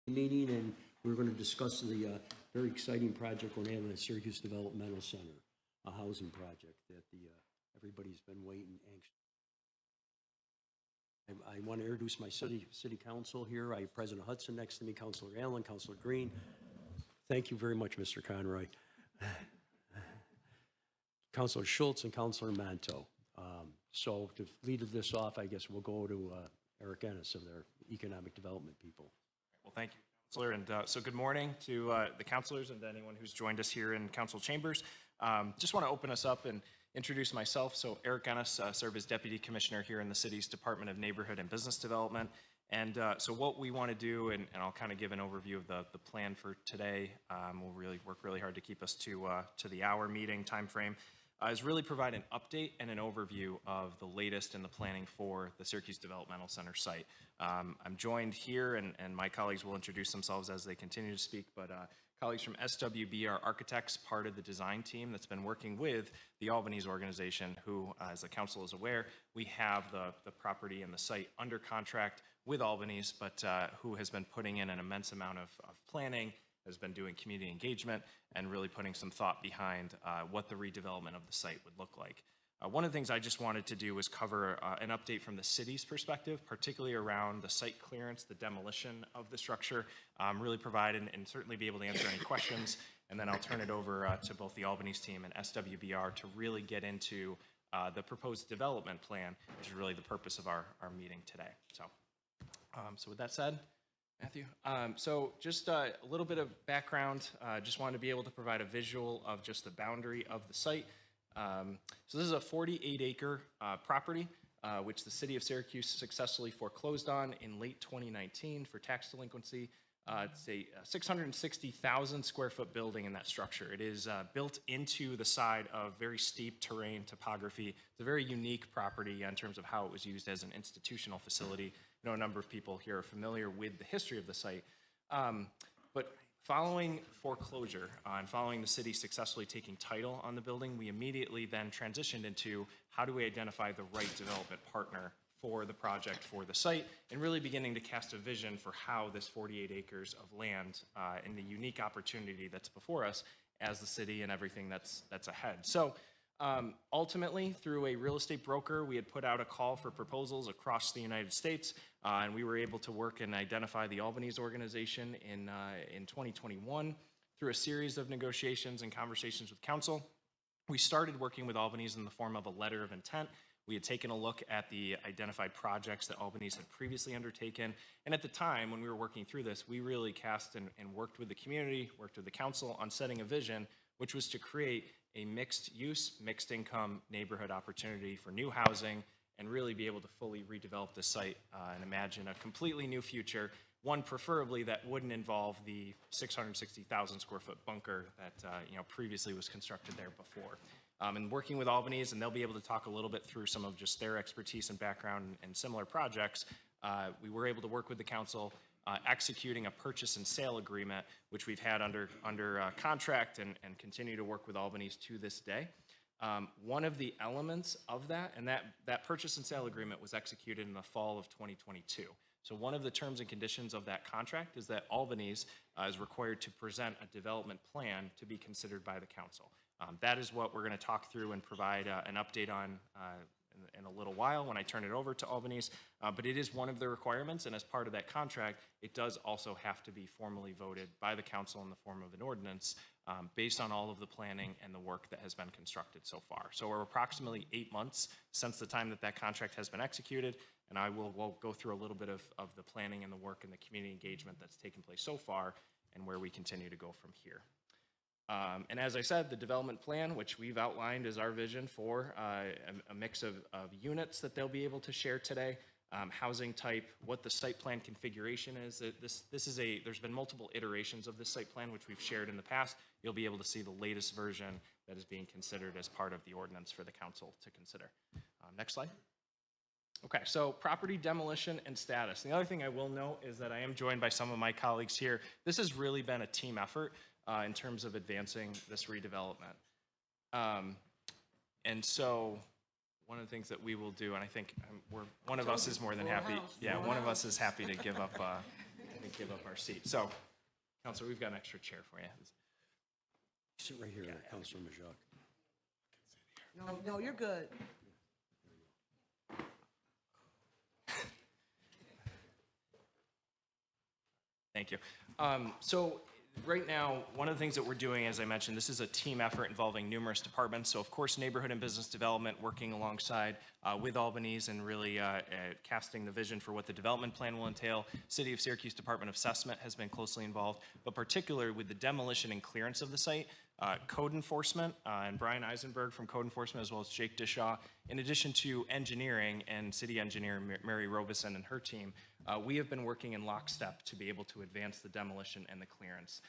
meeting, and we're going to discuss the very exciting project we're having at Syracuse Developmental Center, a housing project that everybody's been waiting anxiously. I want to introduce my city council here. I have President Hudson next to me, Councilor Allen, Councilor Green. Thank you very much, Mr. Conroy. Councilor Schultz and Councilor Manto. So to lead this off, I guess we'll go to Eric Ennis of their economic development people. Well, thank you, Councilor. And so good morning to the councilors and to anyone who's joined us here in council chambers. Just want to open us up and introduce myself. So Eric Ennis, serve as Deputy Commissioner here in the city's Department of Neighborhood and Business Development. And so what we want to do, and I'll kind of give an overview of the plan for today. We'll really work really hard to keep us to the hour meeting time frame. Is really provide an update and an overview of the latest in the planning for the Syracuse Developmental Center site. I'm joined here, and my colleagues will introduce themselves as they continue to speak, but colleagues from SWB are architects, part of the design team that's been working with the Albany's organization, who, as the council is aware, we have the property and the site under contract with Albany's, but who has been putting in an immense amount of planning, has been doing community engagement, and really putting some thought behind what the redevelopment of the site would look like. One of the things I just wanted to do was cover an update from the city's perspective, particularly around the site clearance, the demolition of the structure, really provide and certainly be able to answer any questions, and then I'll turn it over to both the Albany's team and SWBR to really get into the proposed development plan, which is really the purpose of our meeting today. So with that said, Matthew. So just a little bit of background, just wanted to be able to provide a visual of just the boundary of the site. So this is a 48-acre property, which the city of Syracuse successfully foreclosed on in late 2019 for tax delinquency. It's a 660,000 square foot building in that structure. It is built into the side of very steep terrain topography. It's a very unique property in terms of how it was used as an institutional facility. I know a number of people here are familiar with the history of the site, but following foreclosure and following the city successfully taking title on the building, we immediately then transitioned into how do we identify the right development partner for the project, for the site, and really beginning to cast a vision for how this 48 acres of land and the unique opportunity that's before us as the city and everything that's ahead. So ultimately, through a real estate broker, we had put out a call for proposals across the United States, and we were able to work and identify the Albany's organization in 2021 through a series of negotiations and conversations with council. We started working with Albany's in the form of a letter of intent. We had taken a look at the identified projects that Albany's had previously undertaken, and at the time when we were working through this, we really cast and worked with the community, worked with the council on setting a vision, which was to create a mixed use, mixed income neighborhood opportunity for new housing and really be able to fully redevelop the site and imagine a completely new future, one preferably that wouldn't involve the 660,000 square foot bunker that previously was constructed there before. And working with Albany's, and they'll be able to talk a little bit through some of just their expertise and background and similar projects, we were able to work with the council executing a purchase and sale agreement, which we've had under contract and continue to work with Albany's to this day. One of the elements of that, and that purchase and sale agreement was executed in the fall of 2022. So one of the terms and conditions of that contract is that Albany's is required to present a development plan to be considered by the council. That is what we're going to talk through and provide an update on in a little while when I turn it over to Albany's, but it is one of the requirements, and as part of that contract, it does also have to be formally voted by the council in the form of an ordinance based on all of the planning and the work that has been constructed so far. So we're approximately 8 months since the time that contract has been executed, and we'll go through a little bit of the planning and the work and the community engagement that's taken place so far and where we continue to go from here. And as I said, the development plan, which we've outlined as our vision for a mix of units that they'll be able to share today, housing type, what the site plan configuration is. There's been multiple iterations of this site plan, which we've shared in the past. You'll be able to see the latest version that is being considered as part of the ordinance for the council to consider. Next slide. Okay, so property demolition and status. The other thing I will note is that I am joined by some of my colleagues here. This has really been a team effort in terms of advancing this redevelopment. And so one of the things that we will do, and I think one of us is more than happy. Yeah, one of us is happy to give up give up our seat. So, Counselor, we've got an extra chair for you. Sit right here, Councilor Majok. No, you're good. Thank you. So right now, one of the things that we're doing, as I mentioned, this is a team effort involving numerous departments. So of course, neighborhood and business development working alongside with Albany's and really casting the vision for what the development plan will entail. City of Syracuse Department of Assessment has been closely involved, but particularly with the demolition and clearance of the site, code enforcement and Brian Eisenberg from code enforcement, as well as Jake Dishaw, in addition to engineering and city engineer Mary Robeson and her team. We have been working in lockstep to be able to advance the demolition and the clearance.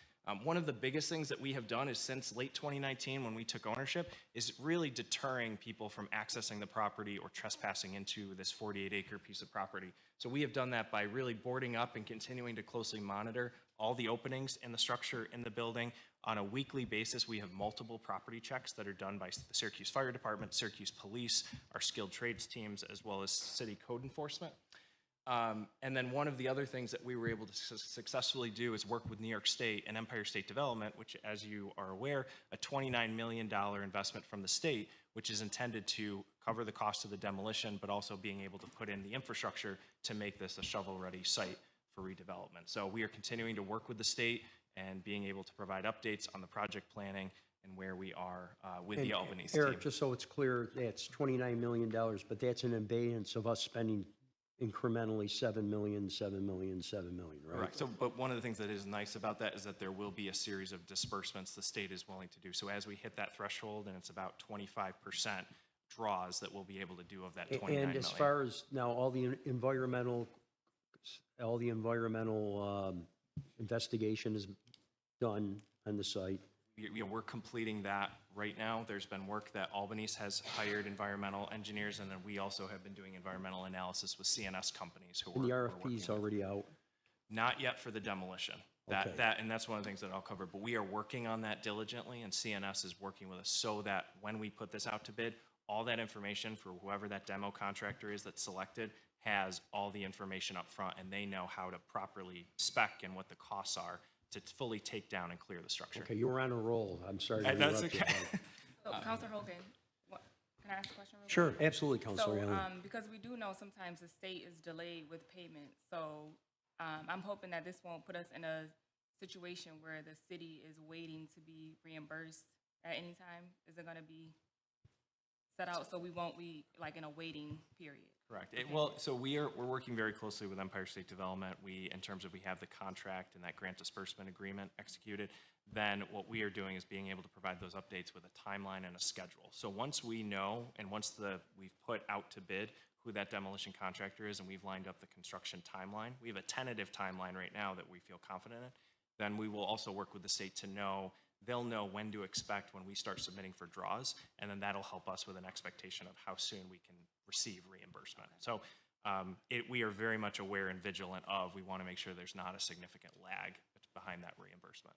One of the biggest things that we have done is since late 2019 when we took ownership is really deterring people from accessing the property or trespassing into this 48-acre piece of property. So we have done that by really boarding up and continuing to closely monitor all the openings in the structure in the building. On a weekly basis, we have multiple property checks that are done by the Syracuse Fire Department, Syracuse Police, our skilled trades teams, as well as city code enforcement. And then one of the other things that we were able to successfully do is work with New York State and Empire State Development, which, as you are aware, a $29 million investment from the state, which is intended to cover the cost of the demolition, but also being able to put in the infrastructure to make this a shovel-ready site for redevelopment. So we are continuing to work with the state and being able to provide updates on the project planning and where we are with the Albany's team. Eric, just so it's clear, that's $29 million, but that's in abeyance of us spending incrementally $7 million, $7 million, $7 million, right? Correct. So, but one of the things that is nice about that is that there will be a series of disbursements the state is willing to do. So as we hit that threshold, and it's about 25% draws that we'll be able to do of that 29 million. And as far as now, all the environmental investigation is done on the site. We're completing that right now. There's been work that Albany's has hired environmental engineers, and then we also have been doing environmental analysis with CNS companies who And the we're RFP working is with. already out. Not yet for the demolition. Okay. And that's one of the things that I'll cover, but we are working on that diligently, and CNS is working with us so that when we put this out to bid, all that information for whoever that demo contractor is that's selected has all the information up front, and they know how to properly spec and what the costs are to fully take down and clear the structure. Okay, you were on a roll. I'm sorry to That's interrupt you. okay. So, Counselor Hogan, can I ask a question real quick? Sure, absolutely, Councilor So, Allen. because we do know sometimes the state is delayed with payment, so I'm hoping that this won't put us in a situation where the city is waiting to be reimbursed at any time. Is it going to be set out so we won't be like in a waiting period? Correct. Well, so we're working very closely with Empire State Development. In terms of we have the contract and that grant disbursement agreement executed, then what we are doing is being able to provide those updates with a timeline and a schedule. So once we know and once we've put out to bid who that demolition contractor is and we've lined up the construction timeline, we have a tentative timeline right now that we feel confident in, then we will also work with the state to know, they'll know when to expect when we start submitting for draws, and then that'll help us with an expectation of how soon we can receive reimbursement. So we are very much aware and vigilant of, we want to make sure there's not a significant lag behind that reimbursement.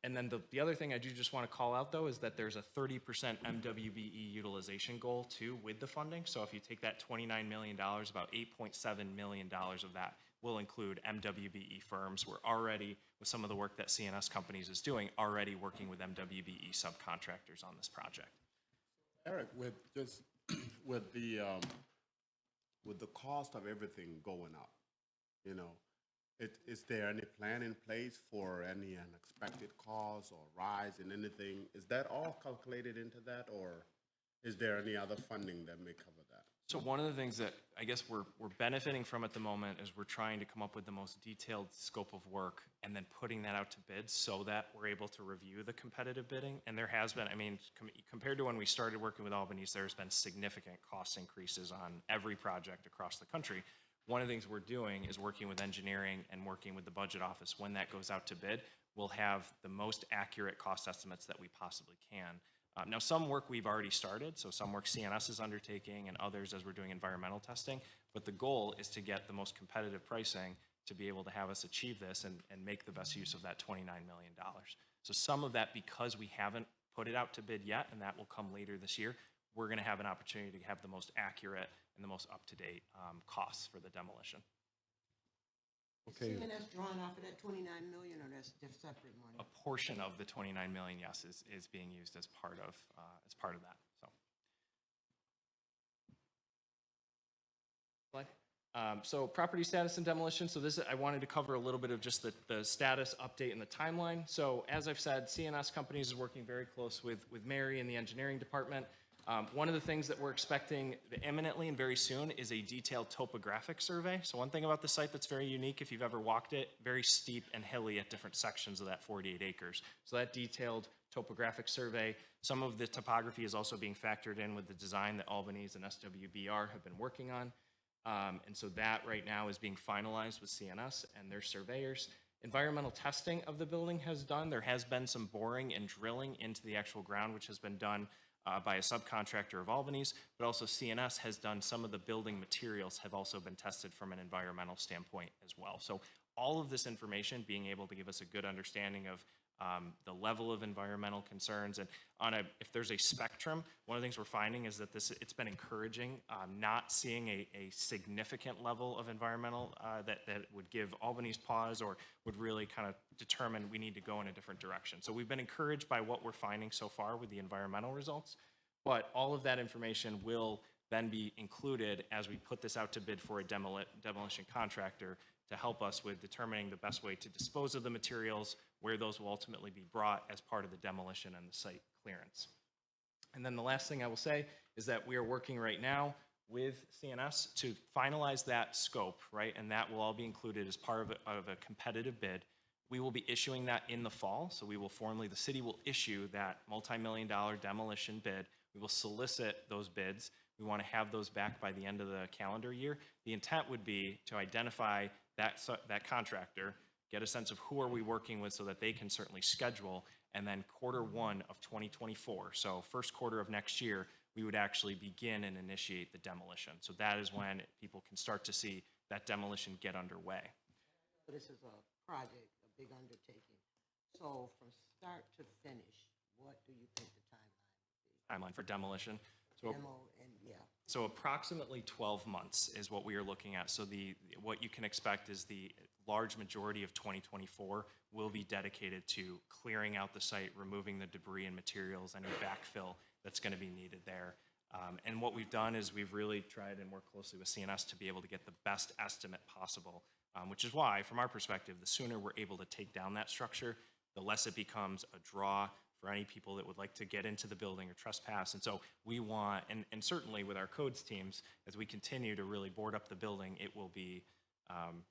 And then the other thing I do just want to call out, though, is that there's a 30% MWBE utilization goal, too, with the funding. So if you take that $29 million, about $8.7 million of that will include MWBE firms. We're already, with some of the work that CNS Companies is doing, already working with MWBE subcontractors on this project. Eric, with the cost of everything going up, you know, is there any plan in place for any unexpected costs or rise in anything? Is that all calculated into that, or is there any other funding that may cover that? So one of the things that I guess we're benefiting from at the moment is we're trying to come up with the most detailed scope of work and then putting that out to bid so that we're able to review the competitive bidding. And there has been, I mean, compared to when we started working with Albany's, there's been significant cost increases on every project across the country. One of the things we're doing is working with engineering and working with the budget office. When that goes out to bid, we'll have the most accurate cost estimates that we possibly can. Now, some work we've already started, so some work CNS is undertaking and others as we're doing environmental testing, but the goal is to get the most competitive pricing to be able to have us achieve this and make the best use of that $29 million. So some of that, because we haven't put it out to bid yet, and that will come later this year, we're going to have an opportunity to have the most accurate and the most up-to-date costs for the demolition. Okay. And that's drawn off of that 29 million, or that's separate money? A portion of the 29 million, yes, is being used as part of that, so. Slide. So property status and demolition. So this, I wanted to cover a little bit of just the status update and the timeline. So as I've said, CNS Companies is working very close with Mary and the engineering department. One of the things that we're expecting imminently and very soon is a detailed topographic survey. So one thing about the site that's very unique, if you've ever walked it, very steep and hilly at different sections of that 48 acres. So that detailed topographic survey, some of the topography is also being factored in with the design that Albany's and SWBR have been working on. And so that right now is being finalized with CNS and their surveyors. Environmental testing of the building has done. There has been some boring and drilling into the actual ground, which has been done by a subcontractor of Albany's, but also CNS has done some of the building materials have also been tested from an environmental standpoint as well. So all of this information being able to give us a good understanding of the level of environmental concerns, and if there's a spectrum, one of the things we're finding is that it's been encouraging not seeing a significant level of environmental that would give Albany's pause or would really kind of determine we need to go in a different direction. So we've been encouraged by what we're finding so far with the environmental results, but all of that information will then be included as we put this out to bid for a demolition contractor to help us with determining the best way to dispose of the materials, where those will ultimately be brought as part of the demolition and the site clearance. And then the last thing I will say is that we are working right now with CNS to finalize that scope, right? And that will all be included as part of a competitive bid. We will be issuing that in the fall, so we will formally, the city will issue that multi-million-dollar demolition bid. We will solicit those bids. We want to have those back by the end of the calendar year. The intent would be to identify that contractor, get a sense of who are we working with so that they can certainly schedule, and then Q1 of 2024, so first quarter of next year, we would actually begin and initiate the demolition. So that is when people can start to see that demolition get underway. This is a project, a big undertaking. So from start to finish, what do you think the timeline would be? Timeline for demolition. So, Demo and, yeah. so approximately 12 months is what we are looking at. So what you can expect is the large majority of 2024 will be dedicated to clearing out the site, removing the debris and materials, any backfill that's going to be needed there. And what we've done is we've really tried and worked closely with CNS to be able to get the best estimate possible, which is why, from our perspective, the sooner we're able to take down that structure, the less it becomes a draw for any people that would like to get into the building or trespass. And so we want, and certainly with our codes teams, as we continue to really board up the building, it will be,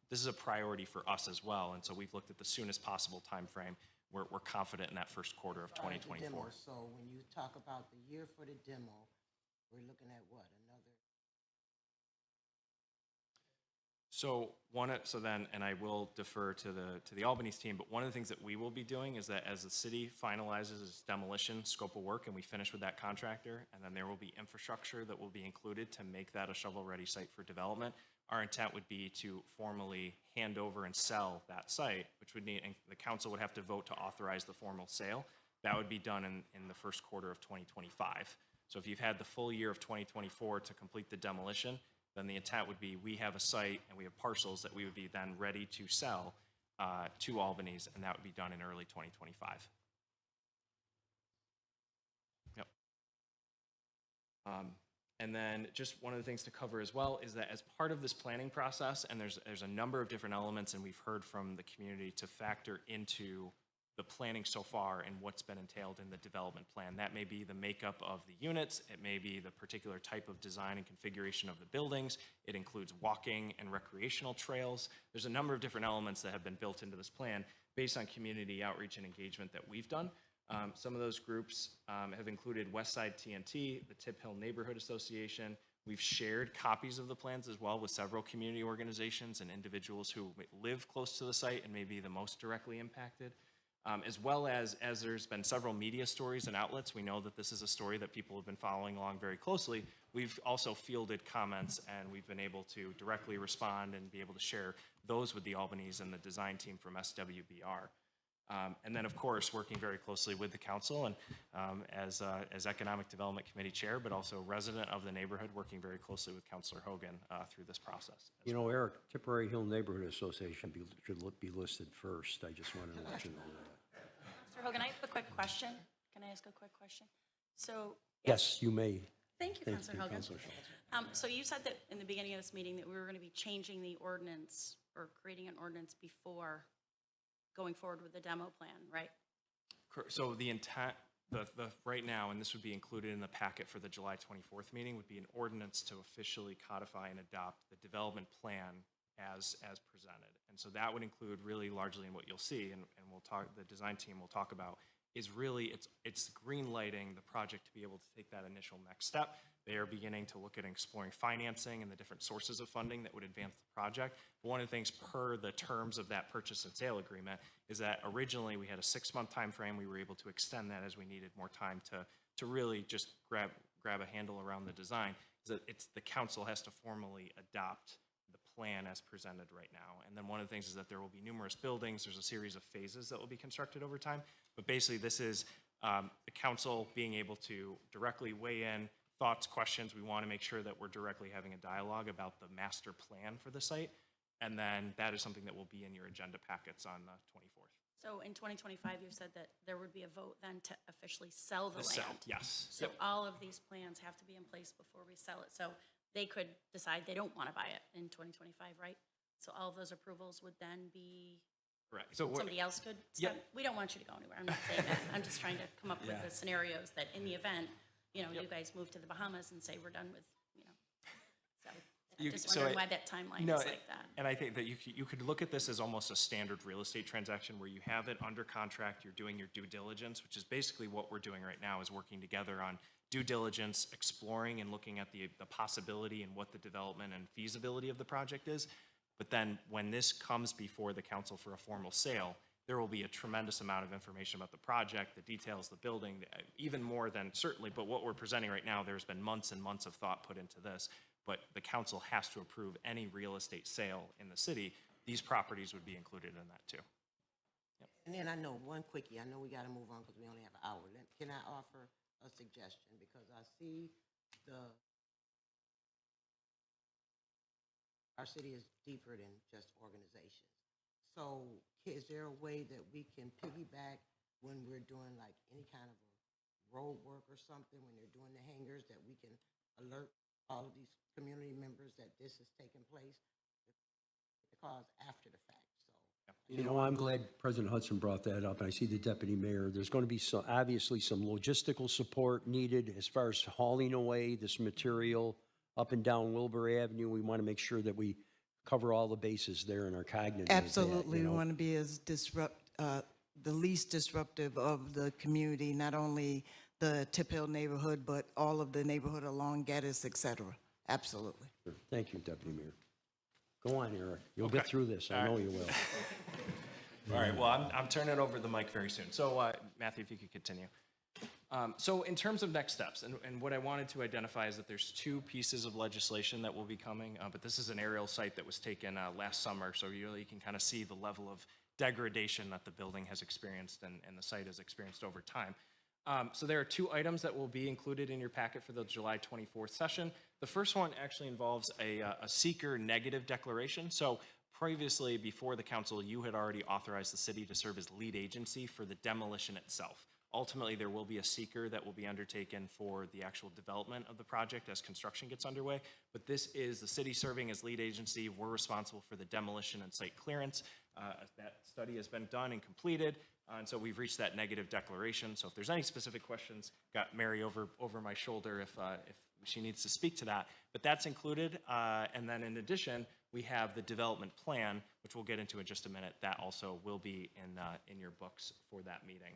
this is a priority for us as well. And so we've looked at the soonest possible time frame. We're confident in that first quarter of 2024. So when you talk about the year for the demo, we're looking at what, another? So then, and I will defer to the Albany's team, but one of the things that we will be doing is that as the city finalizes its demolition scope of work and we finish with that contractor, and then there will be infrastructure that will be included to make that a shovel-ready site for development, our intent would be to formally hand over and sell that site, which would need, and the council would have to vote to authorize the formal sale. That would be done in the first quarter of 2025. So if you've had the full year of 2024 to complete the demolition, then the intent would be we have a site and we have parcels that we would be then ready to sell to Albany's, and that would be done in early 2025. Yep. And then just one of the things to cover as well is that as part of this planning process, and there's a number of different elements, and we've heard from the community to factor into the planning so far and what's been entailed in the development plan. That may be the makeup of the units, it may be the particular type of design and configuration of the buildings, it includes walking and recreational trails. There's a number of different elements that have been built into this plan based on community outreach and engagement that we've done. Some of those groups have included Westside TNT, the Tip Hill Neighborhood Association. We've shared copies of the plans as well with several community organizations and individuals who live close to the site and may be the most directly impacted. As well as there's been several media stories and outlets, we know that this is a story that people have been following along very closely. We've also fielded comments and we've been able to directly respond and be able to share those with the Albany's and the design team from SWBR. And then, of course, working very closely with the council and as Economic Development Committee Chair, but also resident of the neighborhood, working very closely with Councilor Hogan through this process. You know, Eric, Tipperary Hill Neighborhood Association should be listed first. I just wanted to let you know that. Mr. Hogan, I have a quick question. Can I ask a quick question? So, Yes, you may. thank you, Councilor Hogan. Councilor Schultz. So you said that in the beginning of this meeting that we were going to be changing the ordinance or creating an ordinance before going forward with the demo plan, right? So the intent, the right now, and this would be included in the packet for the July 24th meeting, would be an ordinance to officially codify and adopt the development plan as presented. And so that would include really largely in what you'll see, and we'll talk, the design team will talk about, is really, it's green lighting the project to be able to take that initial next step. They are beginning to look at exploring financing and the different sources of funding that would advance the project. But one of the things per the terms of that purchase and sale agreement is that originally we had a 6-month time frame. We were able to extend that as we needed more time to really just grab a handle around the design. Is that it's the council has to formally adopt the plan as presented right now. And then one of the things is that there will be numerous buildings. There's a series of phases that will be constructed over time. But basically this is the council being able to directly weigh in, thoughts, questions. We want to make sure that we're directly having a dialogue about the master plan for the site. And then that is something that will be in your agenda packets on the 24th. So in 2025, you said that there would be a vote then to officially sell the The land. sale, yes. So Yep. all of these plans have to be in place before we sell it. So they could decide they don't want to buy it in 2025, right? So all of those approvals would then be, Correct. So somebody else could Yep. step? We don't want you to go anywhere. I'm not saying that. I'm just trying to come up with Yeah. the scenarios that in the event, you know, Yep. you guys move to the Bahamas and say we're done with, you know. So I'm You- just so wondering I- why that timeline No, is like that. And I think that you could look at this as almost a standard real estate transaction where you have it under contract, you're doing your due diligence, which is basically what we're doing right now, is working together on due diligence, exploring and looking at the possibility and what the development and feasibility of the project is. But then when this comes before the council for a formal sale, there will be a tremendous amount of information about the project, the details, the building, even more than certainly, but what we're presenting right now, there's been months and months of thought put into this. But the council has to approve any real estate sale in the city. These properties would be included in that too. And then I know one quickie, I know we gotta move on because we only have an hour. Can I offer a suggestion? Because I see our city is deeper than just organizations. So is there a way that we can piggyback when we're doing like any kind of a road work or something, when they're doing the hangars, that we can alert all of these community members that this is taking place? Because after the fact, so. You know, I'm glad President Hudson brought that up, and I see the deputy mayor. There's going to be some, obviously some logistical support needed as far as hauling away this material up and down Wilbur Avenue. We want to make sure that we cover all the bases there and are cognizant of that, Absolutely, you we know. want to be as the least disruptive of the community, not only the Tip Hill neighborhood, but all of the neighborhood along Geddes, et cetera. Absolutely. Sure. Thank you, Deputy Mayor. Go on, Eric. You'll get Okay. through this. I All know right. you will. All right, well, I'm turning over the mic very soon. So Matthew, if you could continue. So in terms of next steps, and what I wanted to identify is that there's 2 pieces of legislation that will be coming, but this is an aerial site that was taken last summer, so you really can kind of see the level of degradation that the building has experienced and the site has experienced over time. So there are 2 items that will be included in your packet for the July 24th session. The first one actually involves a seeker negative declaration. So previously, before the council, you had already authorized the city to serve as lead agency for the demolition itself. Ultimately, there will be a seeker that will be undertaken for the actual development of the project as construction gets underway. But this is the city serving as lead agency. We're responsible for the demolition and site clearance. That study has been done and completed. And so we've reached that negative declaration. So if there's any specific questions, got Mary over my shoulder if she needs to speak to that. But that's included. And then in addition, we have the development plan, which we'll get into in just a minute. That also will be in your books for that meeting.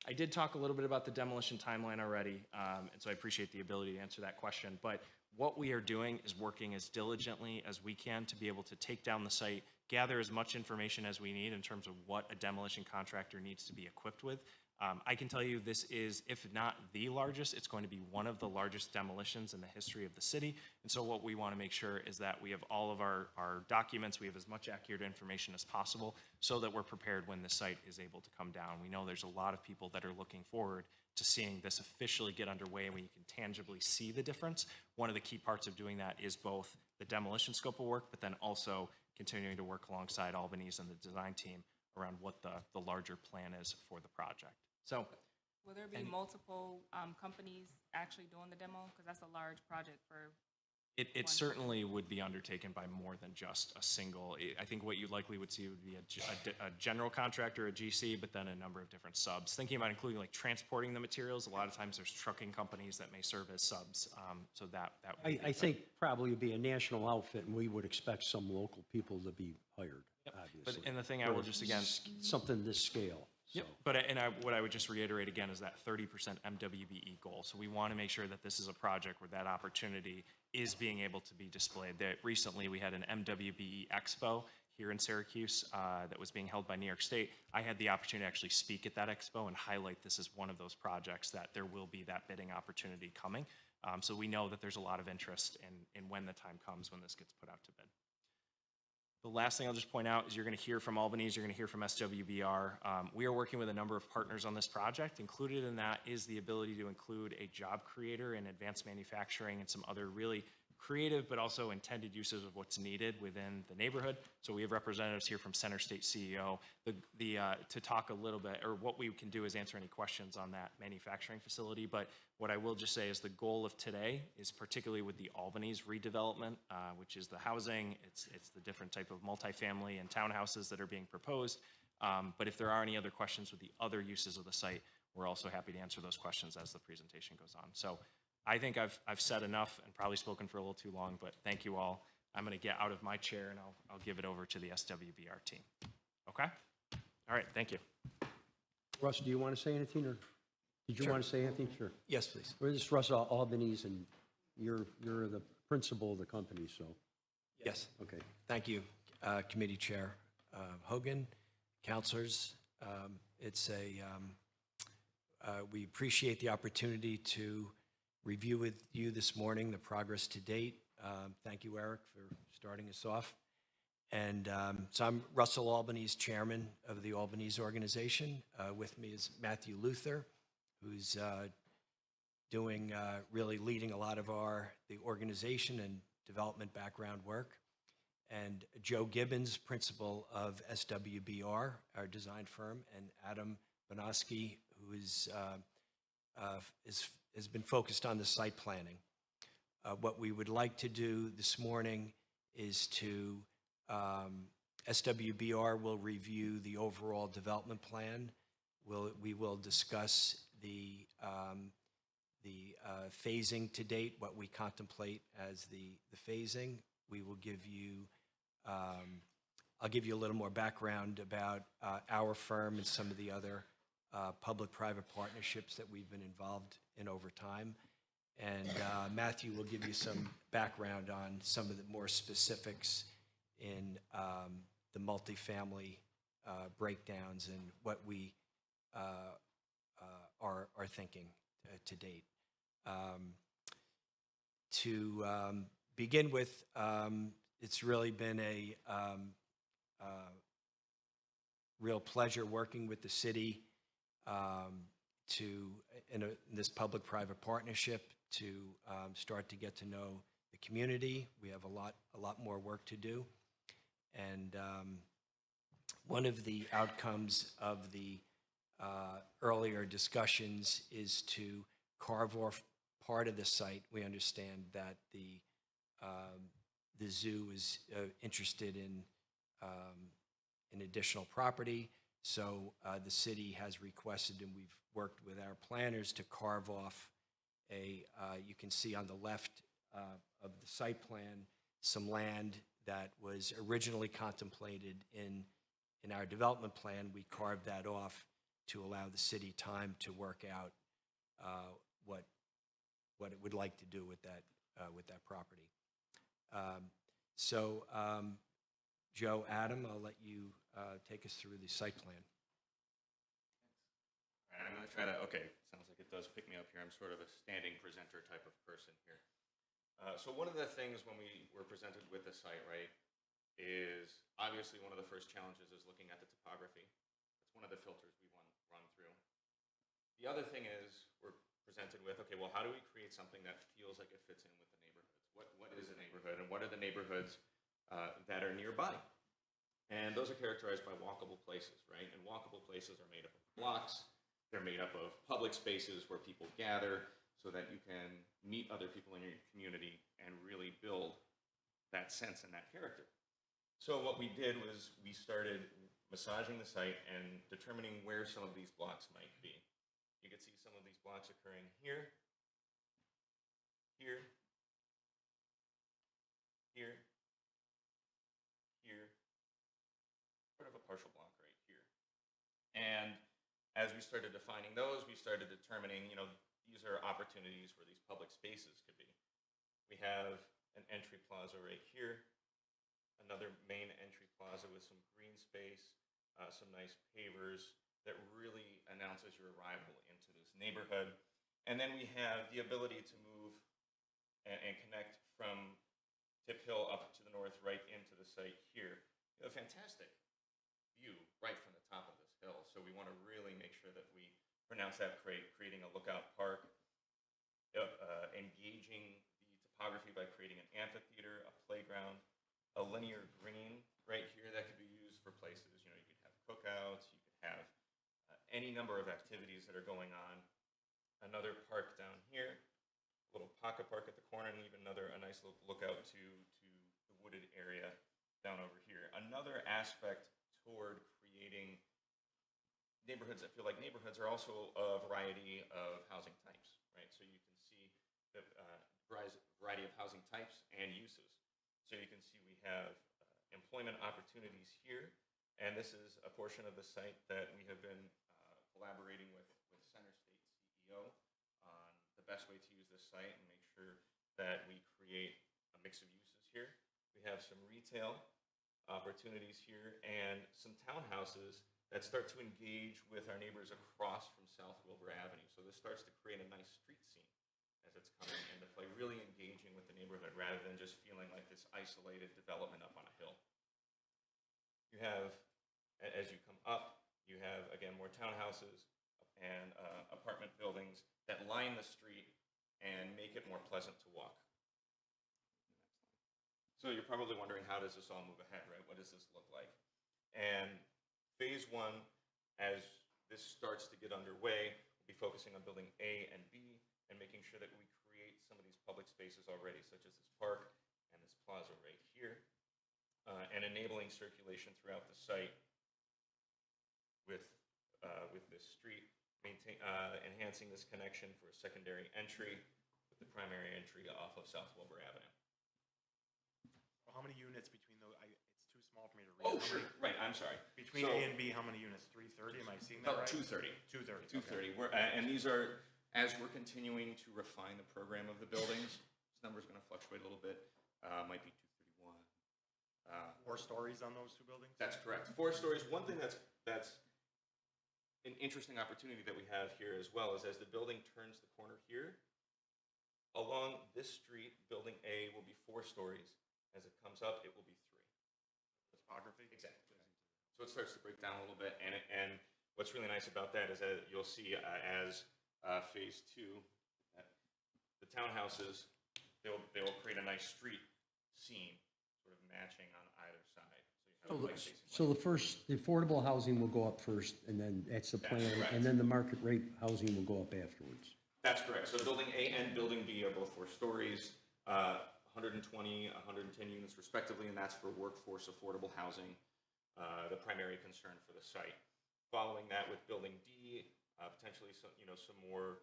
I did talk a little bit about the demolition timeline already, and so I appreciate the ability to answer that question. But what we are doing is working as diligently as we can to be able to take down the site, gather as much information as we need in terms of what a demolition contractor needs to be equipped with. I can tell you this is, if not the largest, it's going to be one of the largest demolitions in the history of the city. And so what we want to make sure is that we have all of our documents, we have as much accurate information as possible so that we're prepared when the site is able to come down. We know there's a lot of people that are looking forward to seeing this officially get underway and when you can tangibly see the difference. One of the key parts of doing that is both the demolition scope of work, but then also continuing to work alongside Albany's and the design team around what the larger plan is for the project. So Will there be multiple companies actually doing the demo? Because that's a large project for. it certainly would be undertaken by more than just a single. I think what you likely would see would be a general contractor, a GC, but then a number of different subs. Thinking about including like transporting the materials, a lot of times there's trucking companies that may serve as subs. So that would be I think probably it'd be a national outfit, and we would expect some local people to be hired, But, obviously. and the thing I will just again, Something this scale. So. But what I would just reiterate again is that 30% MWBE goal. So we want to make sure that this is a project where that opportunity is being able to be displayed. That recently we had an MWBE Expo here in Syracuse that was being held by New York State. I had the opportunity to actually speak at that expo and highlight this as one of those projects that there will be that bidding opportunity coming. So we know that there's a lot of interest in when the time comes when this gets put out to bid. The last thing I'll just point out is you're going to hear from Albany's, you're going to hear from SWBR. We are working with a number of partners on this project. Included in that is the ability to include a job creator in advanced manufacturing and some other really creative but also intended uses of what's needed within the neighborhood. So we have representatives here from Center State CEO to talk a little bit, or what we can do is answer any questions on that manufacturing facility. But what I will just say is the goal of today is particularly with the Albany's redevelopment, which is the housing, it's the different type of multifamily and townhouses that are being proposed. But if there are any other questions with the other uses of the site, we're also happy to answer those questions as the presentation goes on. So I think I've said enough and probably spoken for a little too long, but thank you all. I'm going to get out of my chair and I'll give it over to the SWBR team. Okay? All right, thank you. Russ, do you want to say anything, or did you want to say anything? Sure. Yes, please. We're just Russ Albany's, and you're the principal of the company, so, Yes. okay. Thank you, Committee Chair Hogan, counselors. We appreciate the opportunity to review with you this morning the progress to date. Thank you, Eric, for starting us off. And so I'm Russell Albany's chairman of the Albany's organization. With me is Matthew Luther, who's really leading a lot of the organization and development background work. And Joe Gibbons, principal of SWBR, our design firm, and Adam Bonoski, who has been focused on the site planning. What we would like to do this morning is SWBR will review the overall development plan. We will discuss the phasing to date, what we contemplate as the phasing. We will give you, I'll give you a little more background about our firm and some of the other public-private partnerships that we've been involved in over time. And Matthew will give you some background on some of the more specifics in the multifamily breakdowns and what we are thinking to date. To begin with, it's really been a real pleasure working with the city in this public-private partnership to start to get to know the community. We have a lot more work to do. And one of the outcomes of the earlier discussions is to carve off part of the site. We understand that the zoo is interested in additional property. So the city has requested, and we've worked with our planners to carve off you can see on the left of the site plan, some land that was originally contemplated in our development plan. We carved that off to allow the city time to work out what it would like to do with that property. Joe, Adam, I'll let you take us through the site plan. All right, I'm going to try to, okay, sounds like it does pick me up here. I'm sort of a standing presenter type of person here. So one of the things when we were presented with the site, right, is obviously one of the first challenges is looking at the topography. That's one of the filters we want to run through. The other thing is we're presented with, okay, well, how do we create something that feels like it fits in with the neighborhoods? What is a neighborhood, and what are the neighborhoods that are nearby? And those are characterized by walkable places, right? And walkable places are made up of blocks. They're made up of public spaces where people gather so that you can meet other people in your community and really build that sense and that character. So what we did was we started massaging the site and determining where some of these blocks might be. You can see some of these blocks occurring here, here, here, here, sort of a partial block right here. And as we started defining those, we started determining, you know, these are opportunities where these public spaces could be. We have an entry plaza right here, another main entry plaza with some green space, some nice pavers that really announces your arrival into this neighborhood. And then we have the ability to move and connect from Tip Hill up to the north right into the site here. You have a fantastic view right from the top of this hill. So we want to really make sure that we pronounce that creating a lookout park, engaging the topography by creating an amphitheater, a playground, a linear green right here that could be used for places. You know, you could have cookouts, you could have any number of activities that are going on. Another park down here, a little pocket park at the corner, and even a nice little lookout to the wooded area down over here. Another aspect toward creating neighborhoods that feel like neighborhoods are also a variety of housing types, right? So you can see the variety of housing types and uses. So you can see we have employment opportunities here, and this is a portion of the site that we have been collaborating with Center State CEO on the best way to use this site and make sure that we create a mix of uses here. We have some retail opportunities here and some townhouses that start to engage with our neighbors across from South Wilbur Avenue. So this starts to create a nice street scene as it's coming into play, really engaging with the neighborhood rather than just feeling like this isolated development up on a hill. You have, as you come up, you have, again, more townhouses and apartment buildings that line the street and make it more pleasant to walk. So you're probably wondering, how does this all move ahead, right? What does this look like? And phase one, as this starts to get underway, we'll be focusing on building A and B and making sure that we create some of these public spaces already, such as this park and this plaza right here, and enabling circulation throughout the site with this street, enhancing this connection for a secondary entry with the primary entry off of South Wilbur Avenue. How many units between those? It's too small for me to read. Oh, How sure. many- Right, I'm sorry. Between So- A and B, how many units? 330, am I seeing that right? 230. 230. 230. And these are, as we're continuing to refine the program of the buildings, this number is going to fluctuate a little bit. Might be 231. 4 stories on those 2 buildings? That's correct. 4 stories. One thing that's an interesting opportunity that we have here as well is as the building turns the corner here, along this street, building A will be 4 stories. As it comes up, it will be 3. Topography? Exactly. So it starts to break down a little bit, and what's really nice about that is that you'll see as phase 2, the townhouses, they will create a nice street scene, sort of matching on either side. So you have a place facing So the affordable housing will go up first, and then that's the plan, correct. and then the market rate housing will go up afterwards. That's correct. So building A and building B are both 4 stories, 120, 110 units respectively, and that's for workforce affordable housing, the primary concern for the site. Following that with building D, potentially some more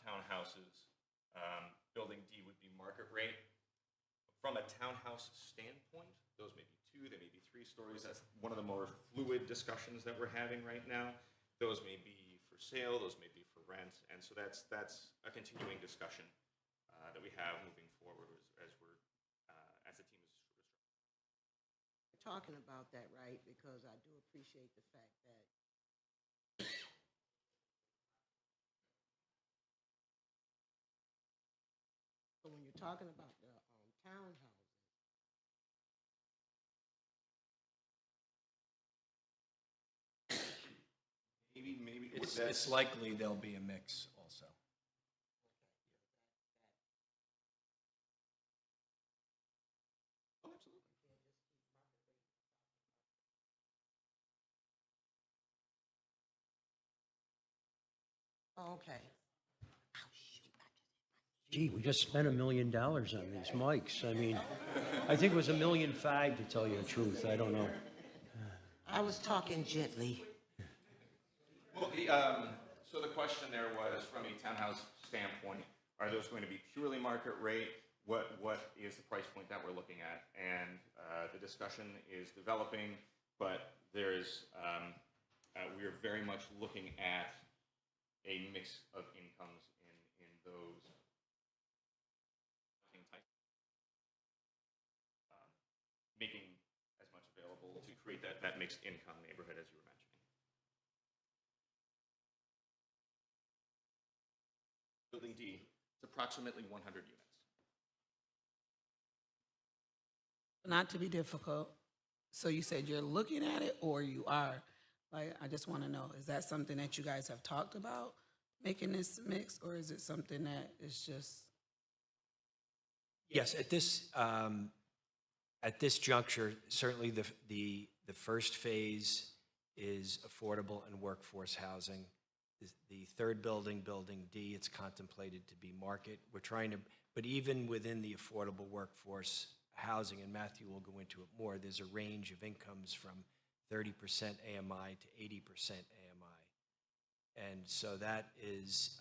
townhouses. Building D would be market rate. From a townhouse standpoint, those may be 2, they may be 3 stories. That's one of the more fluid discussions that we're having right now. Those may be for sale, those may be for rent, and so that's a continuing discussion that we have moving forward as the team is Talking about that, right, because I do appreciate the fact that talking about the townhouse. Maybe It's likely there'll be a mix also. Okay. Gee, we just spent $1 million on these mics. I mean, I think it was $1.5 million to tell you the truth. I don't know. I was talking gently. Well, so the question there was, from a townhouse standpoint, are those going to be purely market rate? What is the price point that we're looking at? And the discussion is developing, but there's we are very much looking at a mix of incomes in those types, making as much available to create that mixed income neighborhood as you were mentioning. Building D, it's approximately 100 units. Not to be difficult, so you said you're looking at it, or you are? Like, I just want to know, is that something that you guys have talked about, making this mix, or is it something that is just? Yes, at this juncture, certainly the first phase is affordable and workforce housing. The third building, Building D, it's contemplated to be market. We're trying to, but even within the affordable workforce housing, and Matthew will go into it more, there's a range of incomes from 30% AMI to 80% AMI. And so that is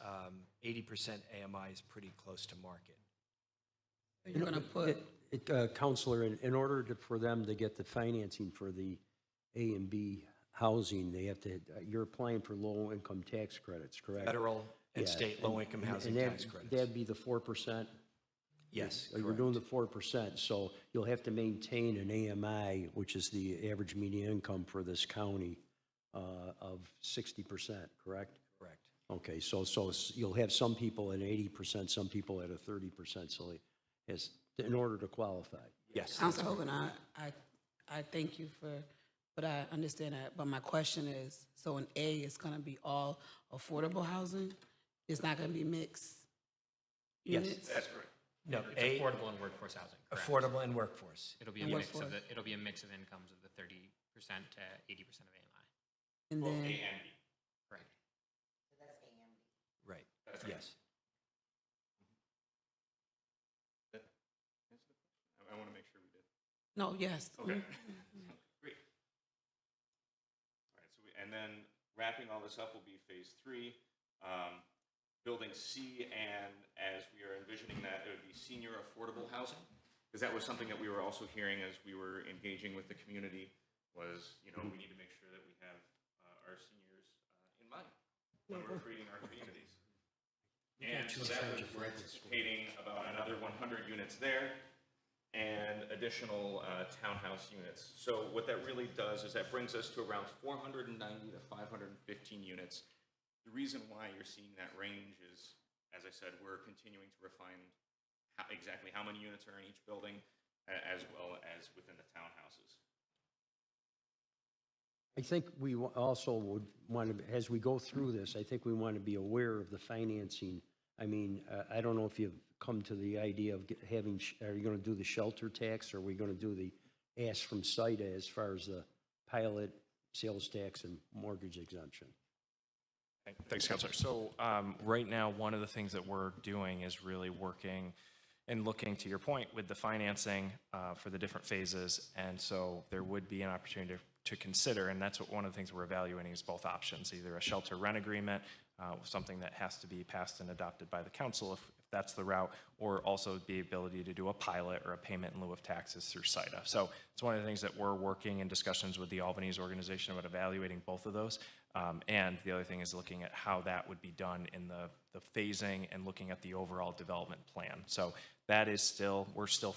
80% AMI is pretty close to market. You're going to put, Counselor, in order for them to get the financing for the A and B housing, they have to, you're applying for low-income tax credits, correct? Federal and Yeah, state low-income housing and tax credits. That'd be the 4%? Yes, You're doing the 4%, so you'll have to maintain an AMI, which is the average median income for this county, of 60%, correct? Correct. Okay, so you'll have some people at 80%, some people at a 30%, so as, in order to qualify. Yes. Council Hogan, I thank you for, but I understand that, but my question is, so in A, it's going to be all affordable housing? It's not going to be mixed Yes, units? That's correct. No, It's affordable and workforce housing. Correct. affordable and workforce. It'll be a And mix of workforce. it'll be a mix of incomes of the 30% to 80% of AMI. And Both A then, and B. Correct. Right, That's right. yes. I want to make sure we did. no, yes. Okay. Great. All right, and then wrapping all this up will be phase 3. Building C, and as we are envisioning that, it would be senior affordable housing, because that was something that we were also hearing as we were engaging with the community, was, we need to make sure that we have our seniors in mind when we're creating our communities. And so that was, we're anticipating about another 100 units there, and additional townhouse units. So what that really does is that brings us to around 490 to 515 units. The reason why you're seeing that range is, as I said, we're continuing to refine exactly how many units are in each building, as well as within the townhouses. I think we also would want to, as we go through this, I think we want to be aware of the financing. I mean, I don't know if you've come to the idea of having, are you going to do the shelter tax, or are we going to do the ask from SITA as far as the pilot, sales tax, and mortgage exemption? Thanks, Counselor. So right now, one of the things that we're doing is really working and looking, to your point, with the financing for the different phases. And so there would be an opportunity to consider, and that's what one of the things we're evaluating is both options, either a shelter rent agreement, something that has to be passed and adopted by the council if that's the route, or also the ability to do a pilot or a payment in lieu of taxes through SITA. So it's one of the things that we're working in discussions with the Albany's organization about evaluating both of those. And the other thing is looking at how that would be done in the phasing and looking at the overall development plan. So that is still, we're still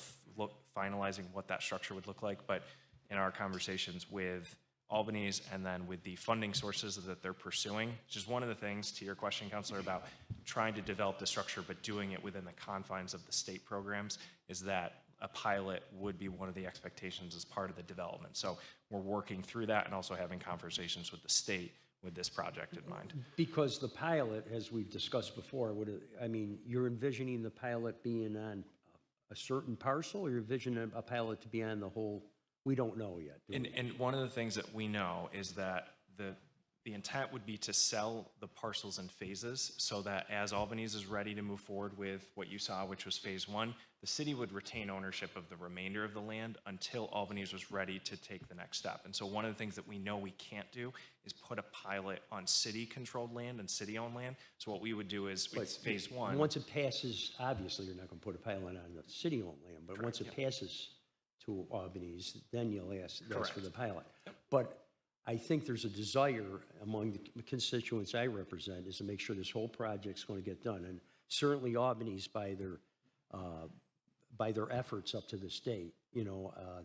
finalizing what that structure would look like, but in our conversations with Albany's and then with the funding sources that they're pursuing, which is one of the things, to your question, Counselor, about trying to develop the structure, but doing it within the confines of the state programs, is that a pilot would be one of the expectations as part of the development. So we're working through that and also having conversations with the state with this project in mind. Because the pilot, as we've discussed before, I mean, you're envisioning the pilot being on a certain parcel, or you're envisioning a pilot to be on the whole? We don't know yet. do we? And one of the things that we know is that the intent would be to sell the parcels in phases, so that as Albany's is ready to move forward with what you saw, which was phase one, the city would retain ownership of the remainder of the land until Albany's was ready to take the next step. And so one of the things that we know we can't do is put a pilot on city-controlled land and city-owned land. So what we would do is, with phase one. Once it passes, obviously, you're not going to put a pilot on the city-owned land, but once it passes to Albany's, then you'll ask for the pilot. But I think there's a desire among the constituents I represent is to make sure this whole project's going to get done. And certainly Albany's, by their efforts up to this date,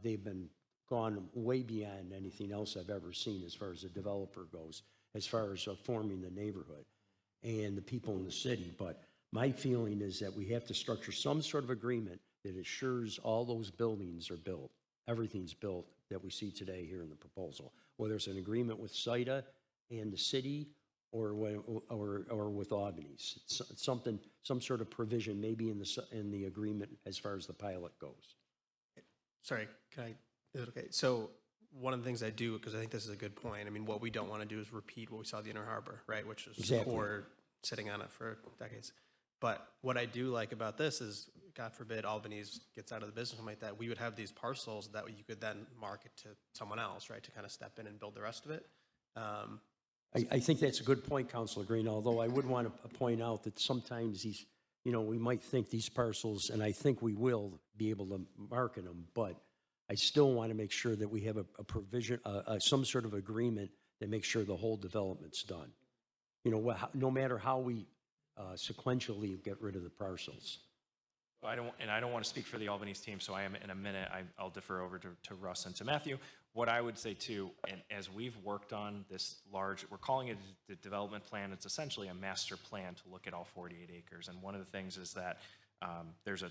they've been gone way beyond anything else I've ever seen as far as a developer goes, as far as forming the neighborhood and the people in the city. But my feeling is that we have to structure some sort of agreement that assures all those buildings are built, everything's built that we see today here in the proposal, whether it's an agreement with CITA and the city or with Albany's. It's something, some sort of provision maybe in the agreement as far as the pilot goes. Sorry, is it okay? So one of the things I do, because I think this is a good point, I mean, what we don't want to do is repeat what we saw at the Inner Harbor, right? Which is core, sitting on it for decades. But what I do like about this is, God forbid, Albany's gets out of the business, something like that, we would have these parcels that you could then market to someone else, right, to kind of step in and build the rest of it. I think that's a good point, Councilor Green, although I would want to point out that sometimes these, we might think these parcels, and I think we will be able to market them, but I still want to make sure that we have a provision, some sort of agreement that makes sure the whole development's done. No matter how we sequentially get rid of the parcels. I don't want to speak for the Albany's team, so I am in a minute. I'll defer over to Russ and to Matthew. What I would say too, and as we've worked on this large, we're calling it the development plan. It's essentially a master plan to look at all 48 acres. And one of the things is that there's a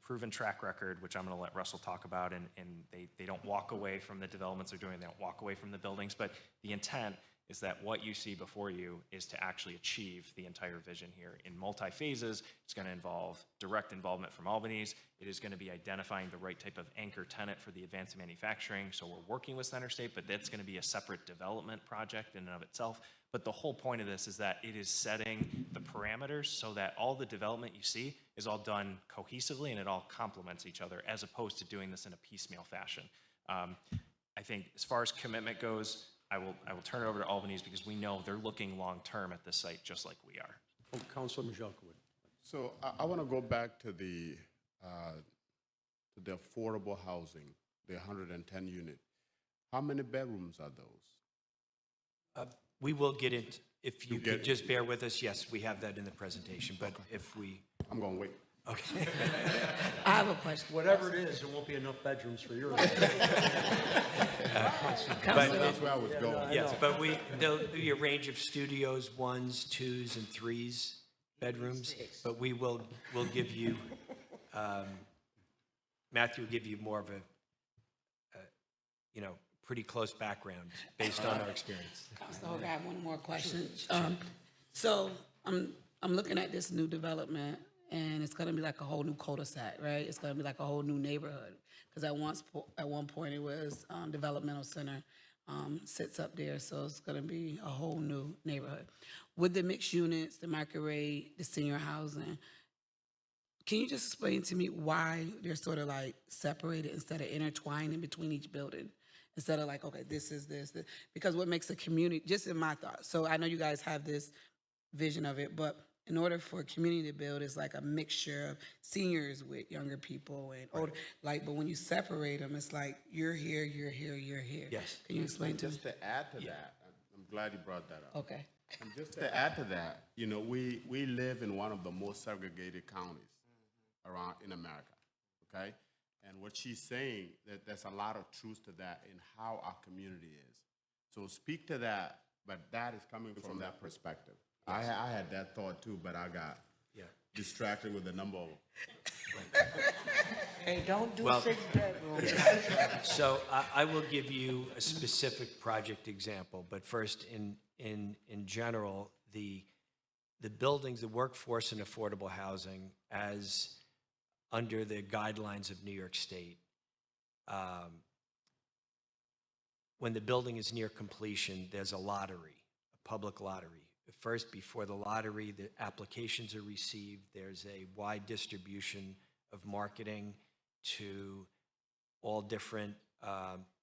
proven track record, which I'm going to let Russell talk about, and they don't walk away from the developments they're doing. They don't walk away from the buildings, but the intent is that what you see before you is to actually achieve the entire vision here. In multi-phases, it's going to involve direct involvement from Albany's. It is going to be identifying the right type of anchor tenant for the advanced manufacturing. So we're working with Center State, but that's going to be a separate development project in and of itself. But the whole point of this is that it is setting the parameters so that all the development you see is all done cohesively and it all complements each other, as opposed to doing this in a piecemeal fashion. I think as far as commitment goes, I will turn it over to Albany's because we know they're looking long-term at this site just like we are. Oh, Councilor Majalko. So I want to go back to the affordable housing, the 110 unit. How many bedrooms are those? We will get it, if you could just bear with us. Yes, we have that in the presentation, but if we... I'm going to wait. Okay. I have a question. Whatever it is, there won't be enough bedrooms for yours. That's where I was going. Yes, but there'll be a range of studios, 1s, 2s, and 3s bedrooms, but we'll give you, Matthew will give you more of a pretty close background based on our experience. Councilor Hogan, I have one more question. So I'm looking at this new development, and it's going to be like a whole new cul-de-sac, right? It's going to be like a whole new neighborhood. Because at one point it was Developmental Center sits up there, so it's going to be a whole new neighborhood. With the mixed units, the market rate, the senior housing, can you just explain to me why they're sort of like separated instead of intertwining between each building? Instead of like, okay, this is this. Because what makes a community, just in my thoughts, so I know you guys have this vision of it, but in order for a community to build, it's like a mixture of seniors with younger people and older. Like, but when you separate them, it's like you're here, you're here, you're here. Yes. Can you explain to me? Just to add to that, I'm glad you brought that up. Okay. And just to add to that, we live in one of the most segregated counties around in America, okay? And what she's saying, that there's a lot of truth to that in how our community is. So speak to that, but that is coming from that perspective. I had that thought too, but I got Yeah. distracted with the number of. Hey, don't do Well- 6 bedrooms. So I will give you a specific project example, but first, in general, the buildings, the workforce and affordable housing, as under the guidelines of New York State, when the building is near completion, there's a lottery, a public lottery. First, before the lottery, the applications are received. There's a wide distribution of marketing to all different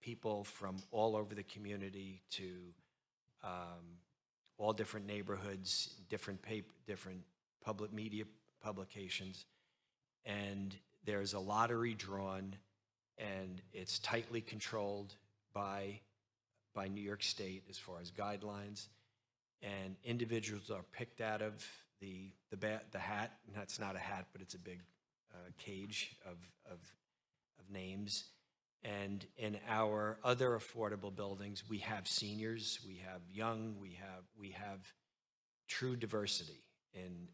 people from all over the community, to all different neighborhoods, different public media publications. And there's a lottery drawn, and it's tightly controlled by New York State as far as guidelines. And individuals are picked out of the hat, and that's not a hat, but it's a big cage of names. And in our other affordable buildings, we have seniors, we have young, we have true diversity in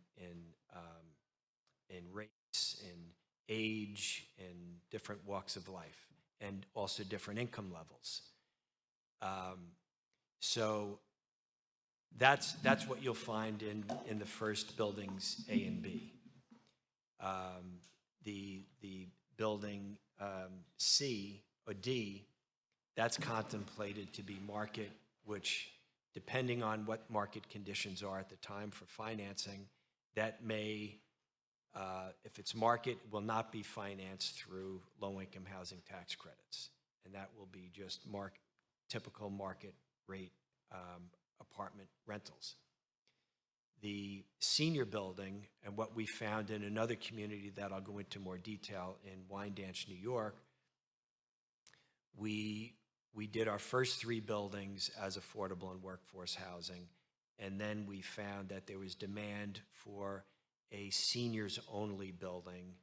race, in age, in different walks of life, and also different income levels. So that's what you'll find in the first buildings A and B. The building C or D, that's contemplated to be market, which, depending on what market conditions are at the time for financing, that may, if it's market, will not be financed through low-income housing tax credits. And that will be just typical market rate apartment rentals. The senior building, and what we found in another community that I'll go into more detail in Wyandanch, New York, we did our first 3 buildings as affordable and workforce housing, and then we found that there was demand for a seniors-only building,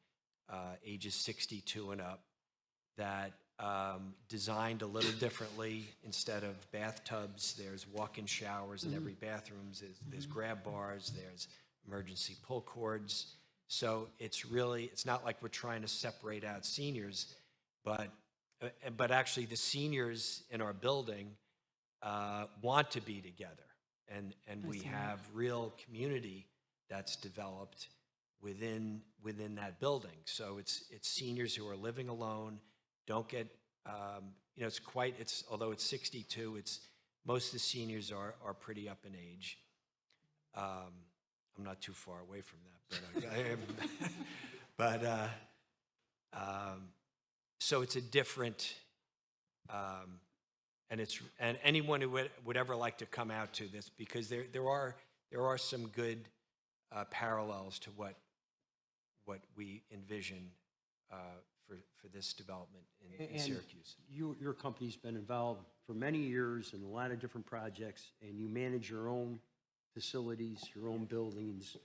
ages 62 and up, that designed a little differently. Instead of bathtubs, there's walk-in showers in every bathroom. There's grab bars, there's emergency pull cords. So it's not like we're trying to separate out seniors, but actually the seniors in our building want to be together. And we have real community that's developed within that building. So it's seniors who are living alone, don't get, although it's 62, most of the seniors are pretty up in age. I'm not too far away from that, but I am. So it's a different, and anyone who would ever like to come out to this, because there are some good parallels to what we envision for this development in Syracuse. Your company's been involved for many years in a lot of different projects, and you manage your own facilities, your own buildings,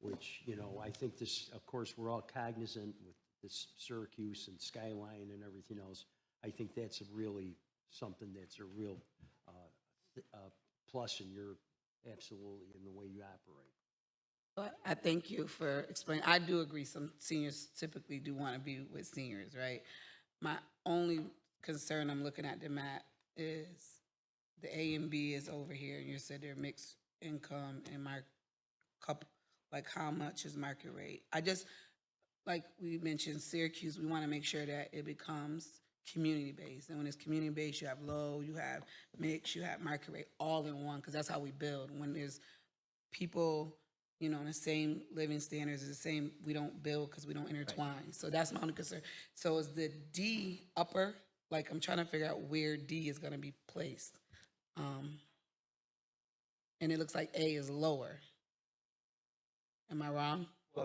which, I think this, of course, we're all cognizant with this Syracuse and Skyline and everything else. I think that's really something that's a real plus in absolutely in the way you operate. Well, I thank you for explaining. I do agree some seniors typically do want to be with seniors, right? My only concern, I'm looking at the map, is the A and B is over here, and you said they're mixed income, and my couple, like how much is market rate? I just, like we mentioned, Syracuse, we want to make sure that it becomes community-based. And when it's community-based, you have low, you have mix, you have market rate all in one, because that's how we build. When there's people, in the same living standards, the same, we don't build because we don't intertwine. Right. So that's my only concern. So is the D upper? Like, I'm trying to figure out where D is going to be placed. And it looks like A is lower. Am I wrong? Well,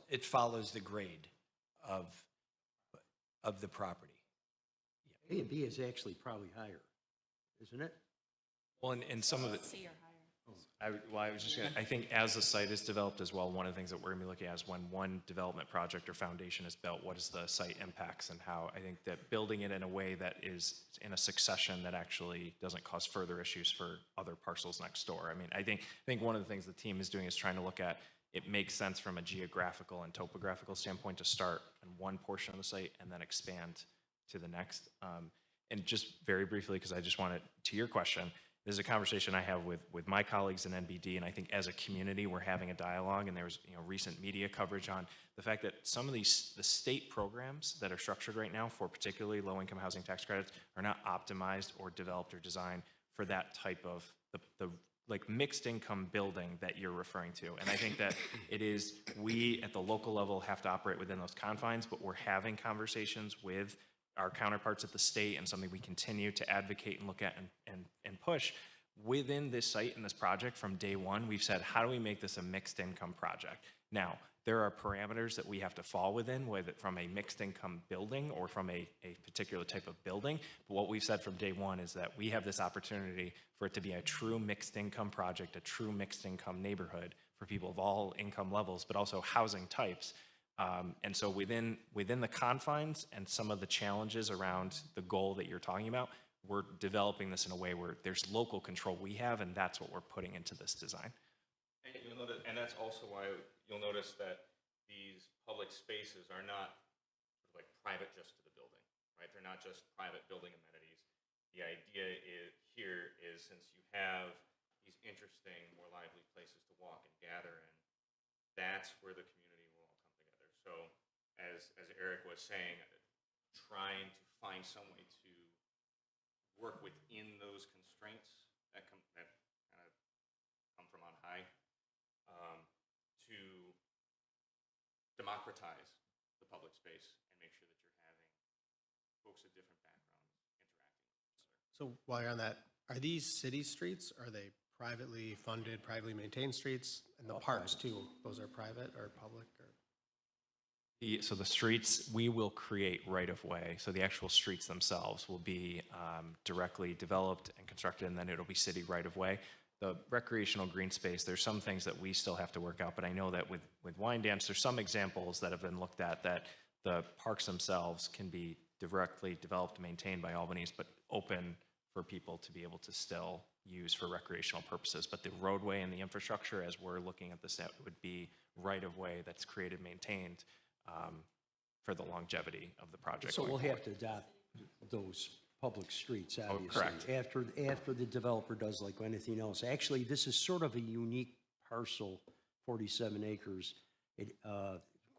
it follows the grade of the property. A and B is actually probably higher, isn't it? Well, and some of it. C or higher. I was just gonna, I think as the site is developed as well, one of the things that we're gonna be looking at is when one development project or foundation is built, what is the site impacts and how, I think that building it in a way that is in a succession that actually doesn't cause further issues for other parcels next door. I mean, I think one of the things the team is doing is trying to look at, it makes sense from a geographical and topographical standpoint to start in one portion of the site and then expand to the next. And just very briefly, because I just wanted, to your question, this is a conversation I have with my colleagues in NBD, and I think as a community, we're having a dialogue, and there was recent media coverage on the fact that some of the state programs that are structured right now for particularly low-income housing tax credits are not optimized or developed or designed for that type of the like mixed income building that you're referring to. And I think that it is, we at the local level have to operate within those confines, but we're having conversations with our counterparts at the state, and something we continue to advocate and look at and push within this site and this project from day one. We've said, how do we make this a mixed income project? Now, there are parameters that we have to fall within, whether from a mixed income building or from a particular type of building. But what we've said from day one is that we have this opportunity for it to be a true mixed income project, a true mixed income neighborhood for people of all income levels, but also housing types. And so within the confines and some of the challenges around the goal that you're talking about, we're developing this in a way where there's local control we have, and that's what we're putting into this design. And you'll notice, and that's also why you'll notice that these public spaces are not sort of like private just to the building, right? They're not just private building amenities. The idea here is, since you have these interesting, more lively places to walk and gather in, that's where the community will all come together. So as Eric was saying, trying to find some way to work within those constraints that kind of come from on high, to democratize the public space and make sure that you're having folks of different backgrounds interacting with each other. So while you're on that, are these city streets? Are they privately funded, privately maintained streets? And the parks too, those are private or public? Or? So the streets, we will create right-of-way. So the actual streets themselves will be directly developed and constructed, and then it'll be city right-of-way. The recreational green space, there's some things that we still have to work out, but I know that with Wine Dance, there's some examples that have been looked at that the parks themselves can be directly developed, maintained by Albanese, but open for people to be able to still use for recreational purposes. But the roadway and the infrastructure, as we're looking at this, that would be right-of-way that's created, maintained for the longevity of the project. So we'll going have to adopt those public streets, Oh, obviously. correct. After the developer does like anything else. Actually, this is sort of a unique parcel, 47 acres. It,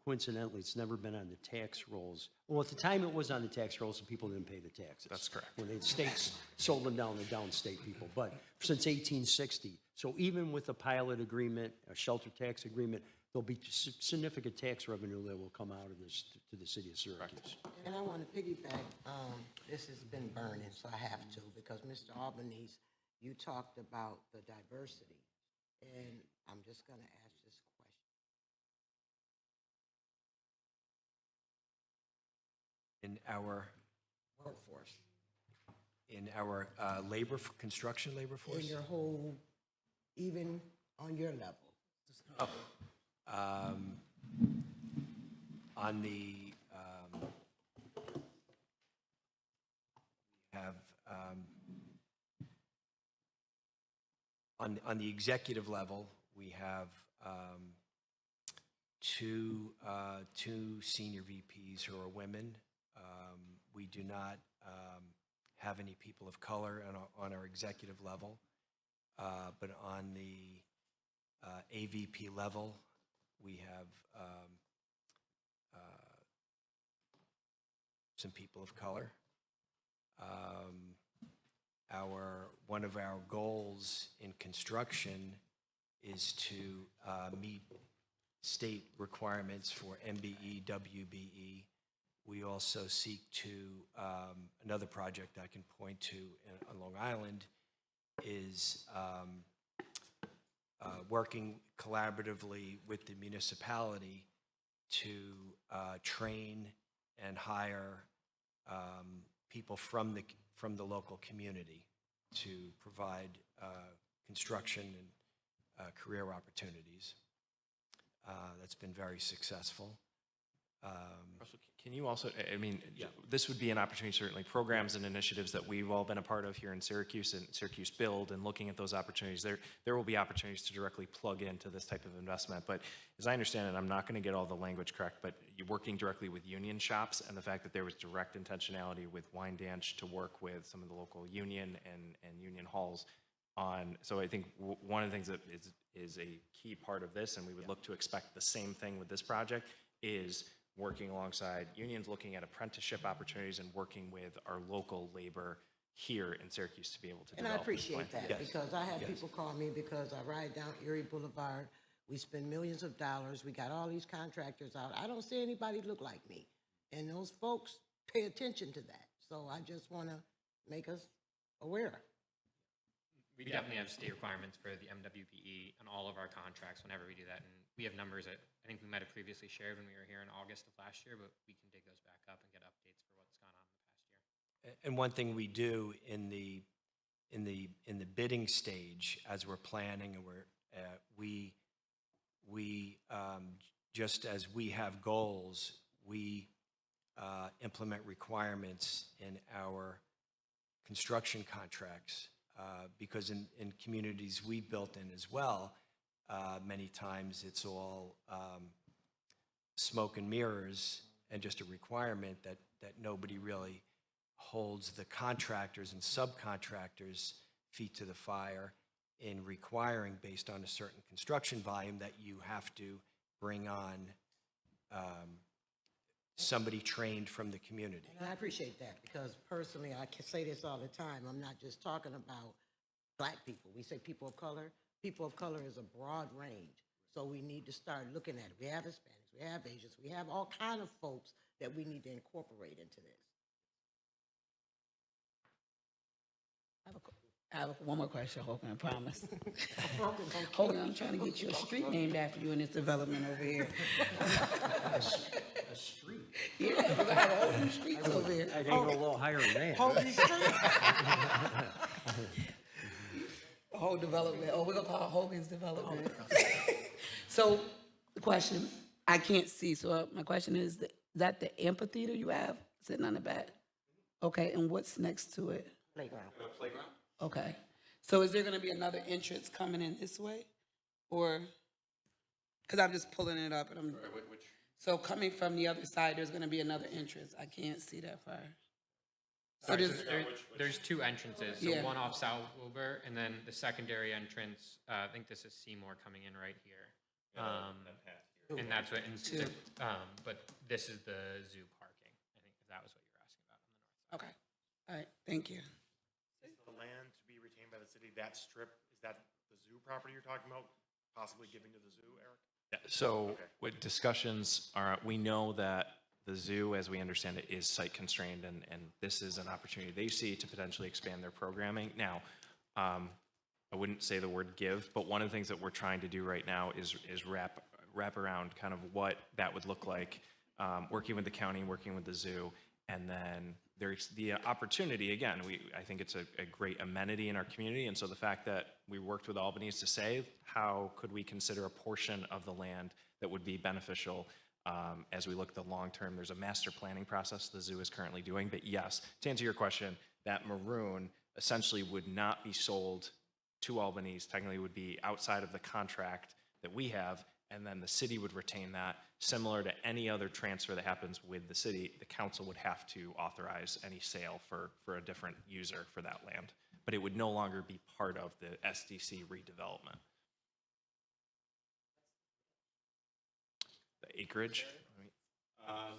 coincidentally, it's never been on the tax rolls. Well, at the time it was on the tax rolls and people didn't pay the taxes. That's correct. When the states sold them down to downstate people, but since 1860. So even with a pilot agreement, a shelter tax agreement, there'll be significant tax revenue that will come out of this to the city of Syracuse. And I want to piggyback, this has been burning, so I have to, because Mr. Albanese, you talked about the diversity, and I'm just going to ask this question. In our Workforce, in our construction labor force? in your whole, even on your level. On the have on the executive level, we have two senior VPs who are women. We do not have any people of color on our executive level, but on the AVP level, we have some people of color. One of our goals in construction is to meet state requirements for MBE, WBE. We also seek to, another project I can point to on Long Island is working collaboratively with the municipality to train and hire people from the local community to provide construction career opportunities. That's been very successful. Russell, can you also, I mean, this would be an opportunity, certainly, programs and initiatives that we've all been a part of here in Syracuse and Syracuse Build, and looking at those opportunities, there will be opportunities to directly plug into this type of investment. But as I understand it, I'm not going to get all the language correct, but you're working directly with union shops, and the fact that there was direct intentionality with Wyandanch to work with some of the local union and union halls on, so I think one of the things that is a key part of this, and we would look to expect the same thing with this project, is working alongside unions, looking at apprenticeship opportunities, and working with our local labor here in Syracuse to be able to And I develop this appreciate plan. that, because I have people call me because I ride down Erie Boulevard. We spend millions of dollars. We got all these contractors out. I don't see anybody look like me. And those folks pay attention to that. So I just want to make us aware. We definitely have state requirements for the MWBE on all of our contracts whenever we do that. And we have numbers that I think we might have previously shared when we were here in August of last year, but we can dig those back up and get updates for what's gone on in the past year. And one thing we do in the bidding stage, as we're planning, and we just as we have goals, we implement requirements in our construction contracts, because in communities we built in as well, many times it's all smoke and mirrors and just a requirement that nobody really holds the contractors and subcontractors' feet to the fire in requiring, based on a certain construction volume, that you have to bring on somebody trained from the community. And I appreciate that, because personally, I can say this all the time. I'm not just talking about Black people. We say people of color. People of color is a broad range. So we need to start looking at it. We have Hispanics, we have Asians, we have all kind of folks that we need to incorporate into this. I have one more question, Hogan, I promise. Hogan, I'm trying to get you a street named after you in this development over here. A street? Yeah, we're gonna have a whole new streets over here. I think a little higher than that. Hogan Street. Whole development. Oh, we're gonna call it Hogan's Development. So the question, I can't see. So my question is that the amphitheater you have sitting on the back? Okay, and what's next to it? Playground. Playground? Okay. So is there gonna be another entrance coming in this way? Or, because I'm just pulling it up and I'm, so coming from the other side, there's gonna be another entrance. I can't see that far. So Sorry, so there's, there's two entrances, so Yeah. one off South Wilbur, and then the secondary entrance, I think this is Seymour coming in right here. And that's what, but this is the zoo parking, I think, if that was what you were asking about on the north side. okay. All right, thank you. Is the land to be retained by the city, that strip, is that the zoo property you're talking about, possibly giving to the zoo, Eric? Yeah, so with discussions are, we know that the zoo, as we understand it, is site constrained, and this is an opportunity they see to potentially expand their programming. Now, I wouldn't say the word give, but one of the things that we're trying to do right now is wrap around kind of what that would look like, working with the county, working with the zoo, and then there's the opportunity, again, I think it's a great amenity in our community, and so the fact that we worked with Albany is to say, how could we consider a portion of the land that would be beneficial as we look at the long term? There's a master planning process the zoo is currently doing, but yes, to answer your question, that maroon essentially would not be sold to Albany's, technically would be outside of the contract that we have, and then the city would retain that. Similar to any other transfer that happens with the city, the council would have to authorize any sale for a different user for that land, but it would no longer be part of the SDC redevelopment. The acreage?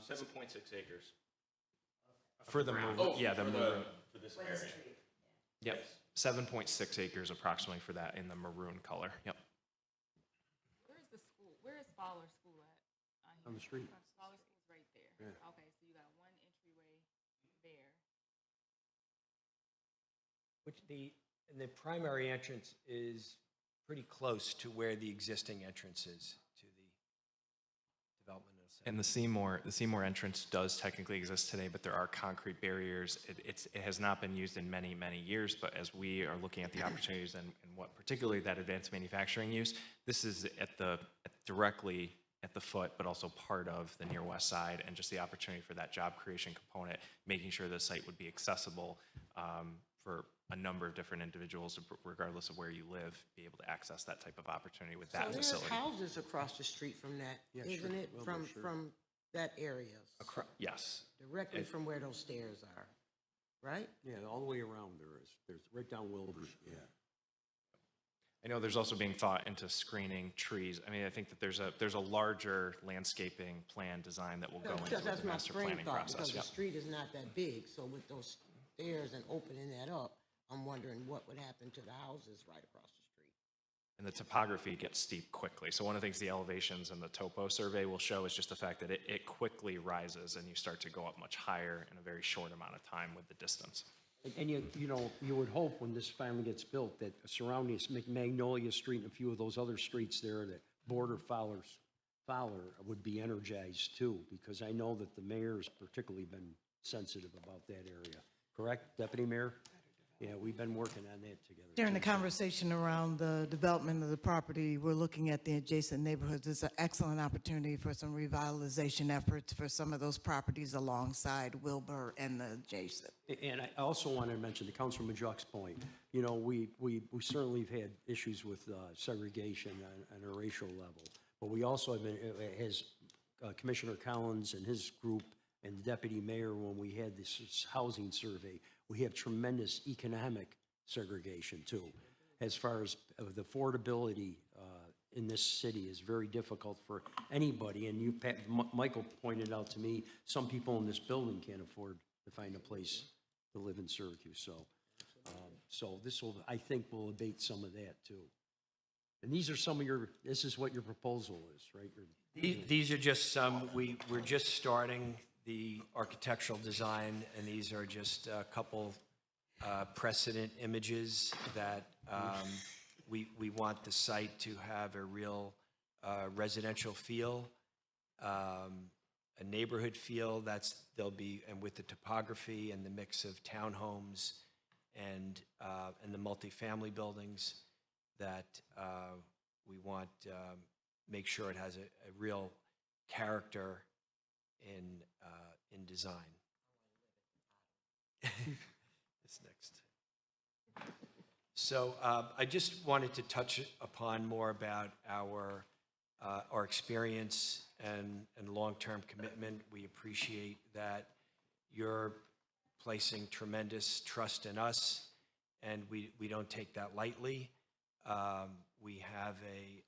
7.6 acres. For the maroon, yeah, the maroon. For this area. Yep, 7.6 acres approximately for that in the maroon color, yep. Where's the school? Where is Fowler School at? On the street. Fowler School's right there. Yeah. Okay, so you got one entryway there. Which and the primary entrance is pretty close to where the existing entrance is to the developmental And the Seymour entrance does technically exist today, but there are concrete barriers. It has not been used in many, many years, but as we are looking at the opportunities and what particularly that advanced manufacturing use, this is directly at the foot, but also part of the near west side, and just the opportunity for that job creation component, making sure the site would be accessible for a number of different individuals, regardless of where you live, be able to access that type of opportunity with that facility. So there's houses across the street from that, isn't it? From that area? Yes. Directly from where those stairs are, right? Yeah, all the way around there is. There's right down Wilbur, yeah. I know there's also being thought into screening trees. I mean, I think that there's a larger landscaping plan design that will go into Because that's the my master spring planning thought, process. because the Yep. street is not that big, so with those stairs and opening that up, I'm wondering what would happen to the houses right across the street. And the topography gets steep quickly. So one of the things the elevations and the topo survey will show is just the fact that it quickly rises and you start to go up much higher in a very short amount of time with the distance. And you would hope when this finally gets built that surrounding Magnolia Street and a few of those other streets there that border Fowler would be energized too, because I know that the mayor's particularly been sensitive about that area. Correct, Deputy Mayor? Yeah, we've been working on that together. During the too. conversation around the development of the property, we're looking at the adjacent neighborhoods. It's an excellent opportunity for some revitalization efforts for some of those properties alongside Wilbur and the adjacent. And I also want to mention, to Councilor Majuk's point, we certainly have had issues with segregation on a racial level, but we also have been, as Commissioner Collins and his group and the Deputy Mayor, when we had this housing survey, we have tremendous economic segregation too. As far as the affordability in this city is very difficult for anybody. And Michael pointed out to me, some people in this building can't afford to find a place to live in Syracuse. So this will, I think, will abate some of that too. And these are some of this is what your proposal is, right? These are just some, we're just starting the architectural design, and these are just a couple precedent images that we want the site to have a real residential feel, a neighborhood feel. There'll be, and with the topography and the mix of townhomes and the multifamily buildings, that we want make sure it has a real character in design. This next. So I just wanted to touch upon more about our experience and long-term commitment. We appreciate that you're placing tremendous trust in us, and we don't take that lightly. We have a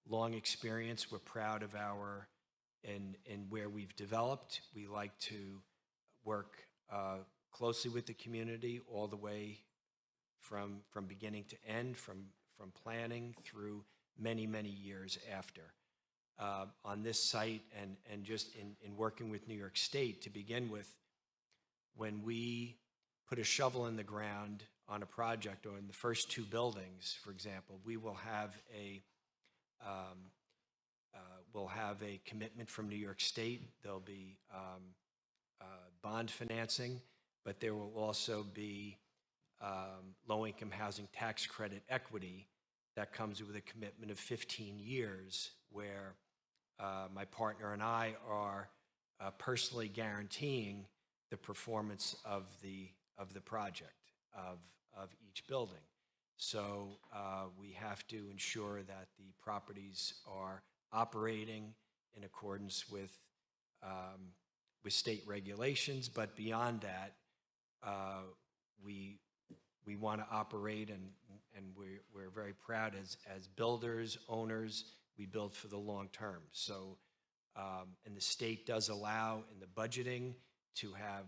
long experience. We're proud of in where we've developed. We like to work closely with the community all the way from beginning to end, from planning through many, many years after. On this site and just in working with New York State to begin with, when we put a shovel in the ground on a project or in the first two buildings, for example, we will have we'll have a commitment from New York State. There'll be bond financing, but there will also be low-income housing tax credit equity that comes with a commitment of 15 years, where my partner and I are personally guaranteeing the performance of the project of each building. So we have to ensure that the properties are operating in accordance with state regulations, but beyond that, we want to operate, and we're very proud as builders, owners. We build for the long term. So, and the state does allow in the budgeting to have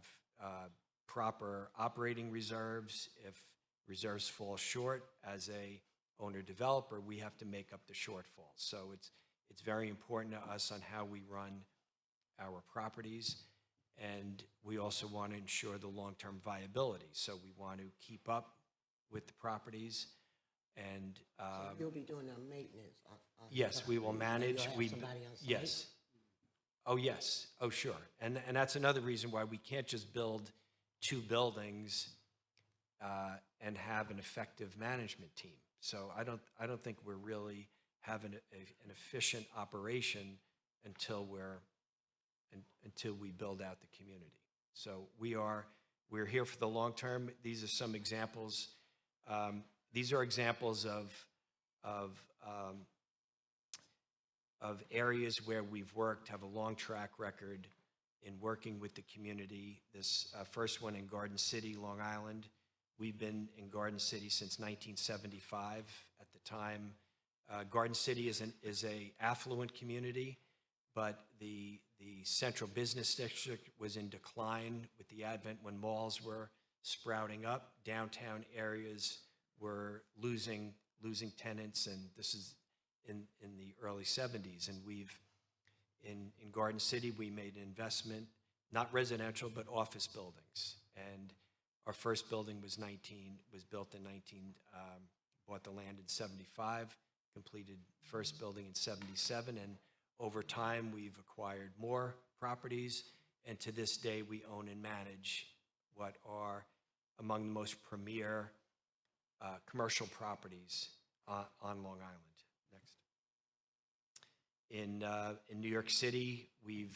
proper operating reserves. If reserves fall short, as a owner developer, we have to make up the shortfall. So it's very important to us on how we run our properties, and we also want to ensure the long-term viability. So we want to keep up with the properties, and So you'll be doing the maintenance? yes, we will manage. You'll have somebody on site? Yes, Oh, yes. Oh, sure. And that's another reason why we can't just build 2 buildings and have an effective management team. So I don't think we're really having an efficient operation until we build out the community. So we're here for the long term. These are some examples. These are examples of areas where we've worked, have a long track record in working with the community. This first one in Garden City, Long Island. We've been in Garden City since 1975. At the time, Garden City is a affluent community, but the central business district was in decline with the advent when malls were sprouting up. Downtown areas were losing tenants, and this is in the early 70s. And in Garden City, we made an investment, not residential, but office buildings. And our first building was built in bought the land in 75, completed first building in 77, and over time, we've acquired more properties, and to this day, we own and manage what are among the most premier commercial properties on Long Island. Next. In New York City, we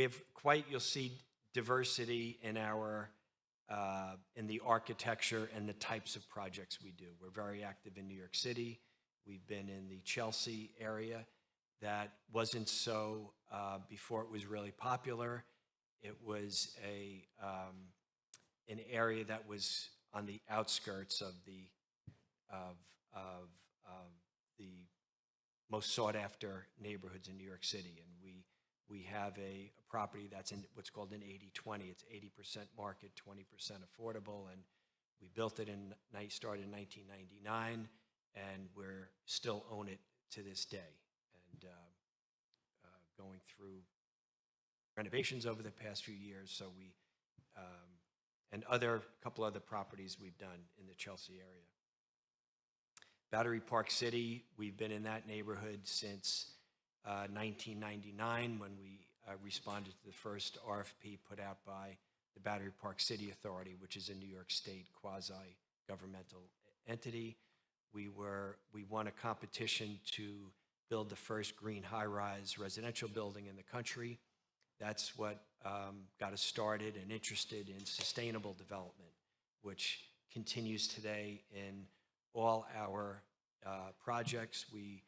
have you'll see diversity in in the architecture and the types of projects we do. We're very active in New York City. We've been in the Chelsea area. That wasn't so before it was really popular. It was an area that was on the outskirts of the most sought after neighborhoods in New York City, and we have a property that's in what's called an 80-20. It's 80% market, 20% affordable, and we built it started in 1999, and we're still own it to this day. Going through renovations over the past few years, so and couple other properties we've done in the Chelsea area. Battery Park City, we've been in that neighborhood since 1999 when we responded to the first RFP put out by the Battery Park City Authority, which is a New York State quasi-governmental entity. We won a competition to build the first green high-rise residential building in the country. That's what got us started and interested in sustainable development, which continues today in all our projects. With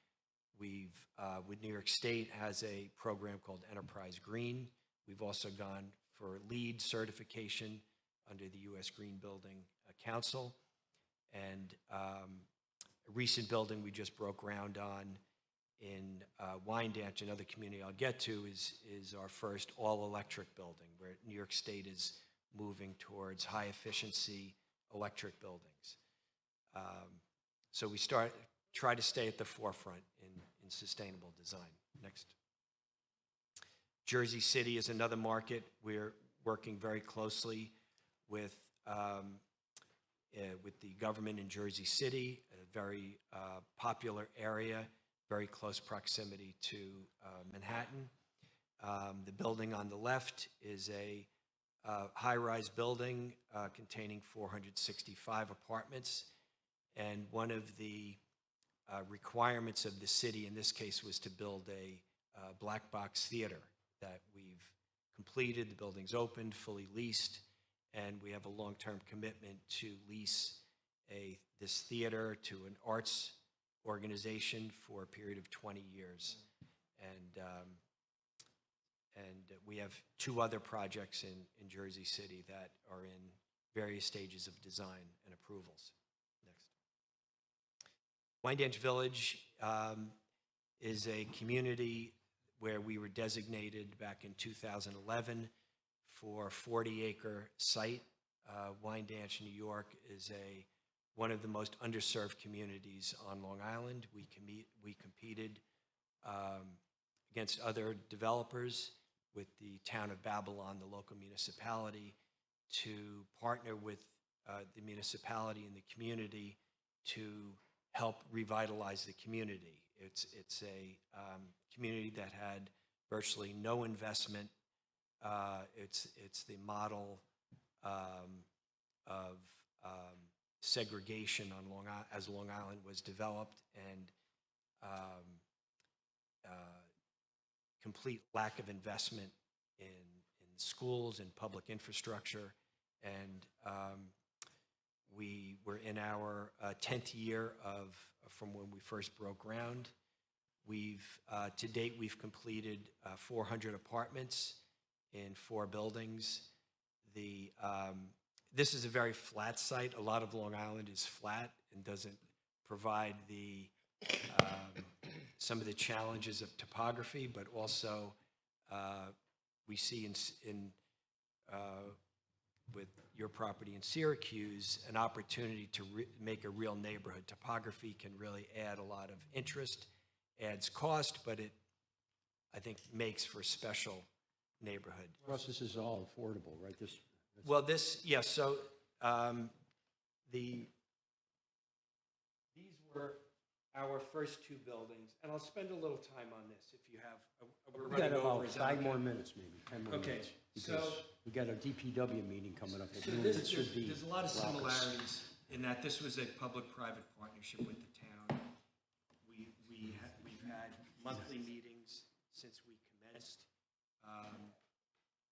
New York State has a program called Enterprise Green. We've also gone for LEED certification under the U.S. Green Building Council. And a recent building we just broke ground on in Wyandanch, another community I'll get to, is our first all-electric building, where New York State is moving towards high-efficiency electric buildings. So we try to stay at the forefront in sustainable design. Next. Jersey City is another market. We're working very closely with the government in Jersey City, a very popular area, very close proximity to Manhattan. The building on the left is a high-rise building containing 465 apartments. And one of the requirements of the city in this case was to build a black box theater that we've completed. The building's opened, fully leased, and we have a long-term commitment to lease this theater to an arts organization for a period of 20 years. And we have 2 other projects in Jersey City that are in various stages of design and approvals. Wyandanch Village is a community where we were designated back in 2011 for a 40-acre site. Wyandanch, New York is one of the most underserved communities on Long Island. We competed against other developers with the town of Babylon, the local municipality, to partner with the municipality and the community to help revitalize the community. It's a community that had virtually no investment. It's the model of segregation on as Long Island was developed, and complete lack of investment in schools and public infrastructure. And we were in our 10th year from when we first broke ground. To date, we've completed 400 apartments in 4 buildings. This is a very flat site. A lot of Long Island is flat and doesn't provide some of the challenges of topography, but also we see with your property in Syracuse an opportunity to make a real neighborhood. Topography can really add a lot of interest, adds cost, but it, I think, makes for special neighborhood. Russ, this is all affordable, right? Well, yes, so these were our first 2 buildings, and I'll spend a little time on this if you have, we're We got running over. about Is that 5 okay? more minutes, maybe, 10 more Okay, minutes. so- Because we got a DPW meeting coming up. So It should be there's a lot of raucous. similarities in that this was a public-private partnership with the town. We've had monthly meetings since we commenced.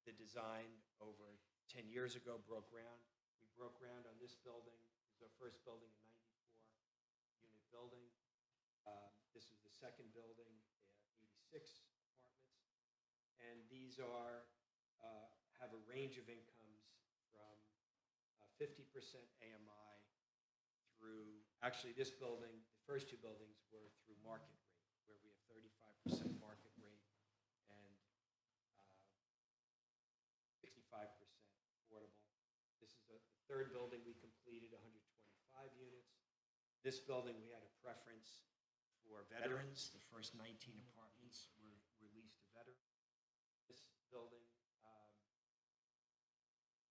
The design over 10 years ago broke ground. We broke ground on this building. It was our first building, a 94-unit building. This is the second building, 86 apartments. And these have a range of incomes from 50% AMI through, actually this building, the first 2 buildings were through market rate, where we have 35% market rate and 65% affordable. This is the 3rd building we completed, 125 units. This building, we had a preference for veterans. The first 19 apartments were leased to veterans. This building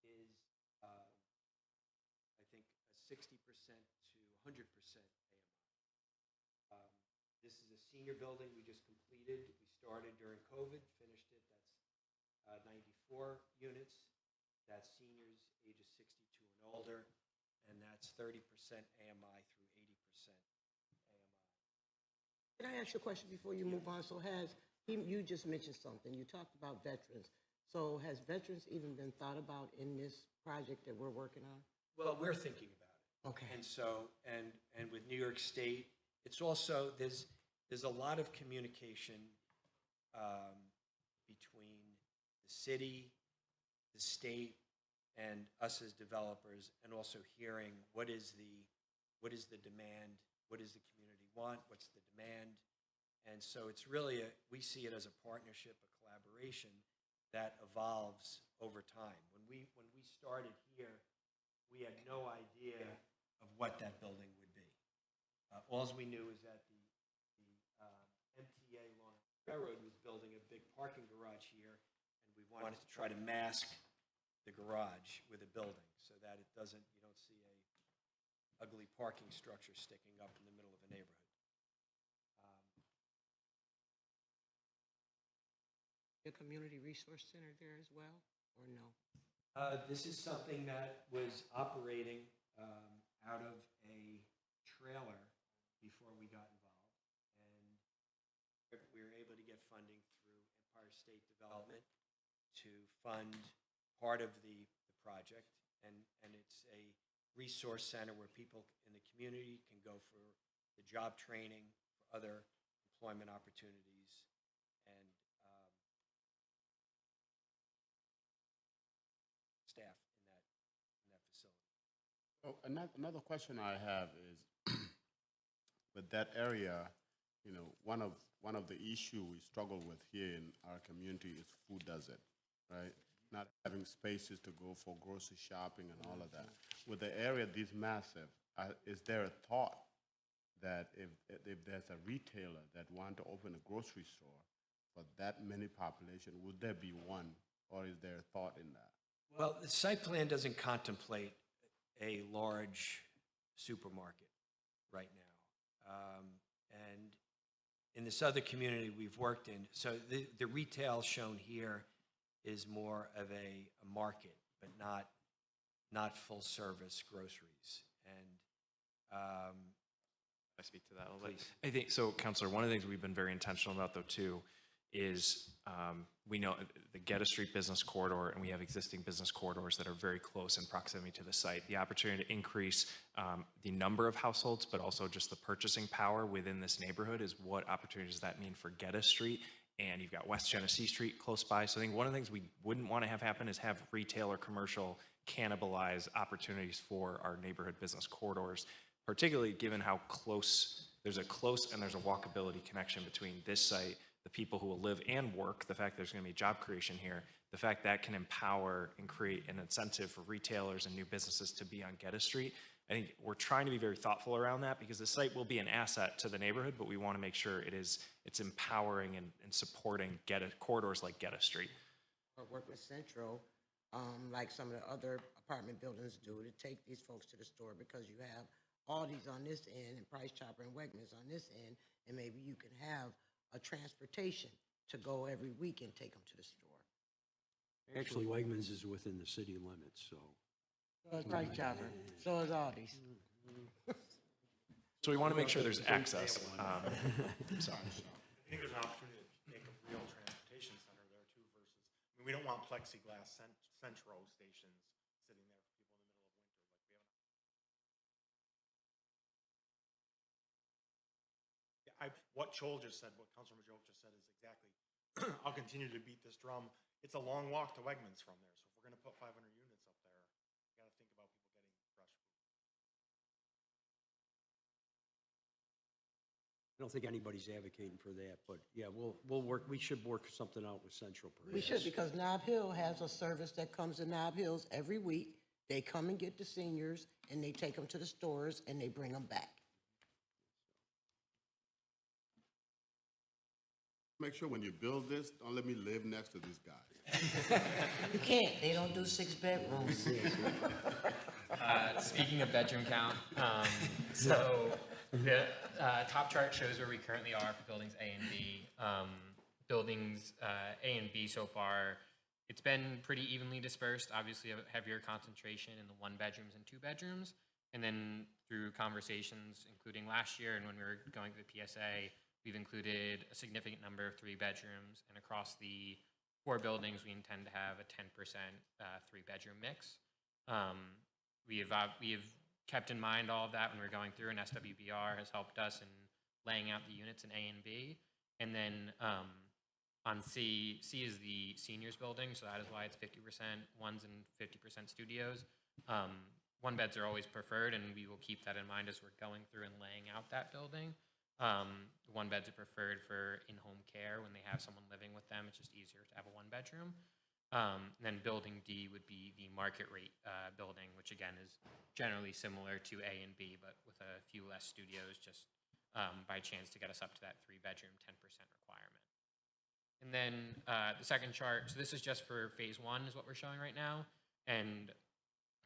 is, I think, a 60% to 100% AMI. This is a senior building we just completed. We started during COVID, finished it. That's 94 units. That's seniors ages 62 and older, and that's 30% AMI through 80% AMI. Can I ask you a question before you move on? So you just mentioned something. You talked about veterans. So has veterans even been thought about in this project that we're working on? Well, we're thinking about it. Okay. And so, and with New York State, it's also, there's a lot of communication between the city, the state, and us as developers, and also hearing what is the demand, what does the community want, what's the demand. And so it's really, we see it as a partnership, a collaboration that evolves over time. When we started here, we had no idea of what that building would be. All we knew is that the MTA Long Island Railroad was building a big parking garage here, and we wanted to try to mask the garage with a building so that you don't see a ugly parking structure sticking up in the middle of a neighborhood. The community resource center there as well, or no? This is something that was operating out of a trailer before we got involved. And we were able to get funding through Empire State Development to fund part of the project. And it's a resource center where people in the community can go for the job training, for other employment opportunities, and staff in that facility. Oh, another question I have is, with that area, one of the issue we struggle with here in our community is food desert, right? Not having spaces to go for grocery shopping and all of that. With the area this massive, is there a thought that if there's a retailer that want to open a grocery store for that many population, would there be one, or is there a thought in that? Well, the site plan doesn't contemplate a large supermarket right now. in this other community we've worked in, so the retail shown here is more of a market, but not full-service groceries. And I speak to that a little bit. I think, so Counselor, one of the things we've been very intentional about though too is we know the Geddes Street business corridor, and we have existing business corridors that are very close in proximity to the site. The opportunity to increase the number of households, but also just the purchasing power within this neighborhood is what opportunity does that mean for Geddes Street? And you've got West Genesee Street close by. So I think one of the things we wouldn't want to have happen is have retail or commercial cannibalize opportunities for our neighborhood business corridors, particularly given how there's a close and there's a walkability connection between this site, the people who will live and work, the fact there's going to be job creation here, the fact that can empower and create an incentive for retailers and new businesses to be on Geddes Street. I think we're trying to be very thoughtful around that because the site will be an asset to the neighborhood, but we want to make sure it's empowering and supporting corridors like Geddes Street. Or work with Central, like some of the other apartment buildings do, to take these folks to the store, because you have Aldi's on this end and Price Chopper and Wegmans on this end, and maybe you can have a transportation to go every week and take them to the store. Actually, Wegmans is within the city limits, so. So is Price Chopper, so is Aldi's. So we want to make sure there's access. Sorry. I think there's an opportunity to make a real transportation center there too versus, I mean, we don't want plexiglass centro stations sitting there for people in the middle of winter. Like we have what Joel just said, what Councilor Majoke just said is exactly, I'll continue to beat this drum. It's a long walk to Wegmans from there. So if we're going to put 500 units up there, we got to think about people getting fresh food. I don't think anybody's advocating for that, but yeah, we'll work, we should work something out with Central perhaps. We should, because Nob Hill has a service that comes to Nob Hills every week. They come and get the seniors, and they take them to the stores, and they bring them back. Make sure when you build this, don't let me live next to these guys. You can't, they don't do 6 bedrooms. Speaking of bedroom count, so the top chart shows where we currently are for buildings A and B. Buildings A and B so far, it's been pretty evenly dispersed. Obviously, a heavier concentration in the 1 bedrooms and 2 bedrooms. And then through conversations, including last year and when we were going through the PSA, we've included a significant number of 3 bedrooms. And across the 4 buildings, we intend to have a 10% 3-bedroom mix. We have kept in mind all of that when we're going through, and SWBR has helped us in laying out the units in A and B. And then on C is the seniors building, so that is why it's 50% ones and 50% studios. 1 beds are always preferred, and we will keep that in mind as we're going through and laying out that building. 1 beds are preferred for in-home care when they have someone living with them. It's just easier to have a 1-bedroom. Then building D would be the market rate building, which again is generally similar to A and B, but with a few less studios, just by chance to get us up to that 3-bedroom, 10% requirement. And then the second chart, so this is just for phase 1 is what we're showing right now. And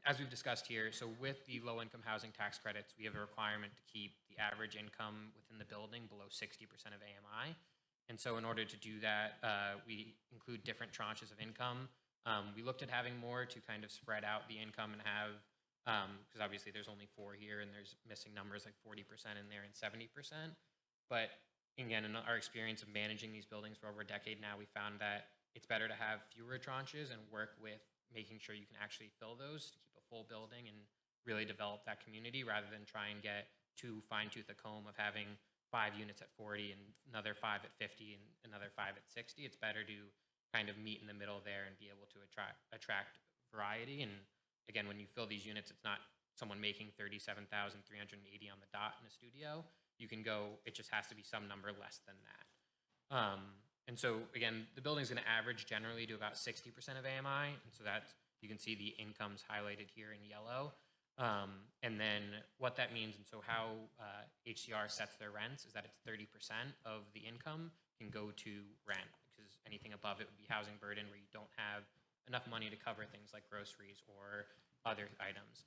as we've discussed here, so with the low-income housing tax credits, we have a requirement to keep the average income within the building below 60% of AMI. And so in order to do that, we include different tranches of income. We looked at having more to kind of spread out the income and have, because obviously there's only 4 here and there's missing numbers like 40% in there and 70%. But again, in our experience of managing these buildings for over a decade now, we found that it's better to have fewer tranches and work with making sure you can actually fill those to keep a full building and really develop that community rather than try and get too fine-tooth a comb of having 5 units at 40 and another 5 at 50 and another 5 at 60. It's better to kind of meet in the middle there and be able to attract variety. And again, when you fill these units, it's not someone making $37,380 on the dot in a studio. You can go, it just has to be some number less than that. And so again, the building's gonna average generally to about 60% of AMI. And so that's, you can see the incomes highlighted here in yellow. And then what that means, and so how HCR sets their rents is that it's 30% of the income can go to rent, because anything above it would be housing burden where you don't have enough money to cover things like groceries or other items.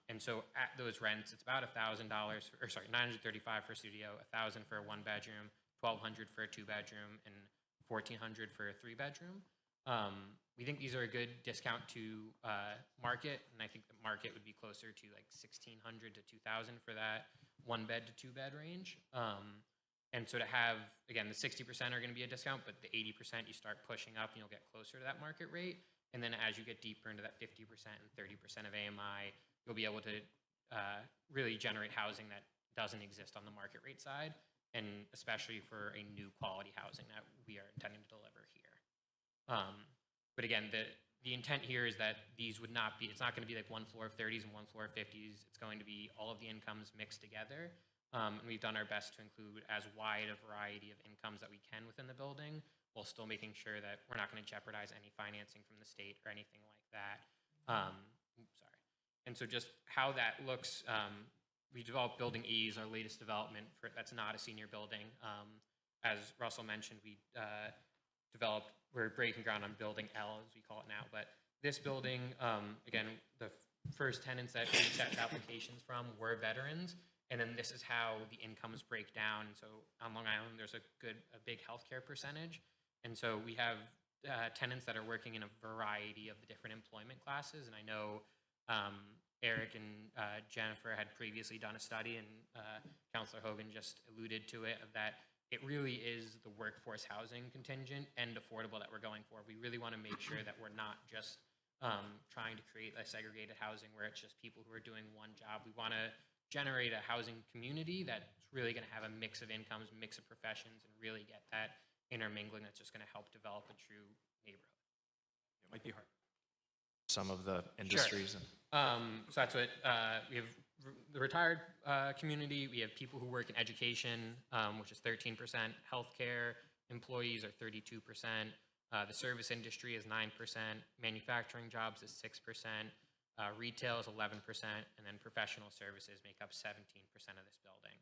And so at those rents, it's about $1,000, or sorry, $935 for a studio, $1,000 for a 1-bedroom, 1,200 for a 2-bedroom, and 1,400 for a 3-bedroom. We think these are a good discount to market, and I think the market would be closer to like 1,600 to 2,000 for that 1-bed to 2-bed range. And so to have, again, the 60% are going to be a discount, but the 80% you start pushing up and you'll get closer to that market rate. And then as you get deeper into that 50% and 30% of AMI, you'll be able to really generate housing that doesn't exist on the market rate side, and especially for a new quality housing that we are intending to deliver here. But again, the intent here is that these would not be, it's not going to be like one floor of 30s and one floor of 50s. It's going to be all of the incomes mixed together. And we've done our best to include as wide a variety of incomes that we can within the building, while still making sure that we're not going to jeopardize any financing from the state or anything like that. Sorry. And so just how that looks, we developed Building E, our latest development that's not a senior building. As Russell mentioned, we're breaking ground on Building L, as we call it now. But this building, again, the first tenants that we checked applications from were veterans. And then this is how the incomes break down. And so on Long Island, there's a big healthcare percentage. And so we have tenants that are working in a variety of the different employment classes. And I know Eric and Jennifer had previously done a study, and Councilor Hogan just alluded to it, of that it really is the workforce housing contingent and affordable that we're going for. We really want to make sure that we're not just trying to create a segregated housing where it's just people who are doing one job. We want to generate a housing community that's really going to have a mix of incomes, mix of professions, and really get that intermingling that's just going to help develop a true neighborhood. It might be hard. Some of the industries. Sure. So that's what we have. The retired community, we have people who work in education, which is 13%. Healthcare employees are 32%. The service industry is 9%. Manufacturing jobs is 6%. Retail is 11%. And then professional services make up 17% of this building.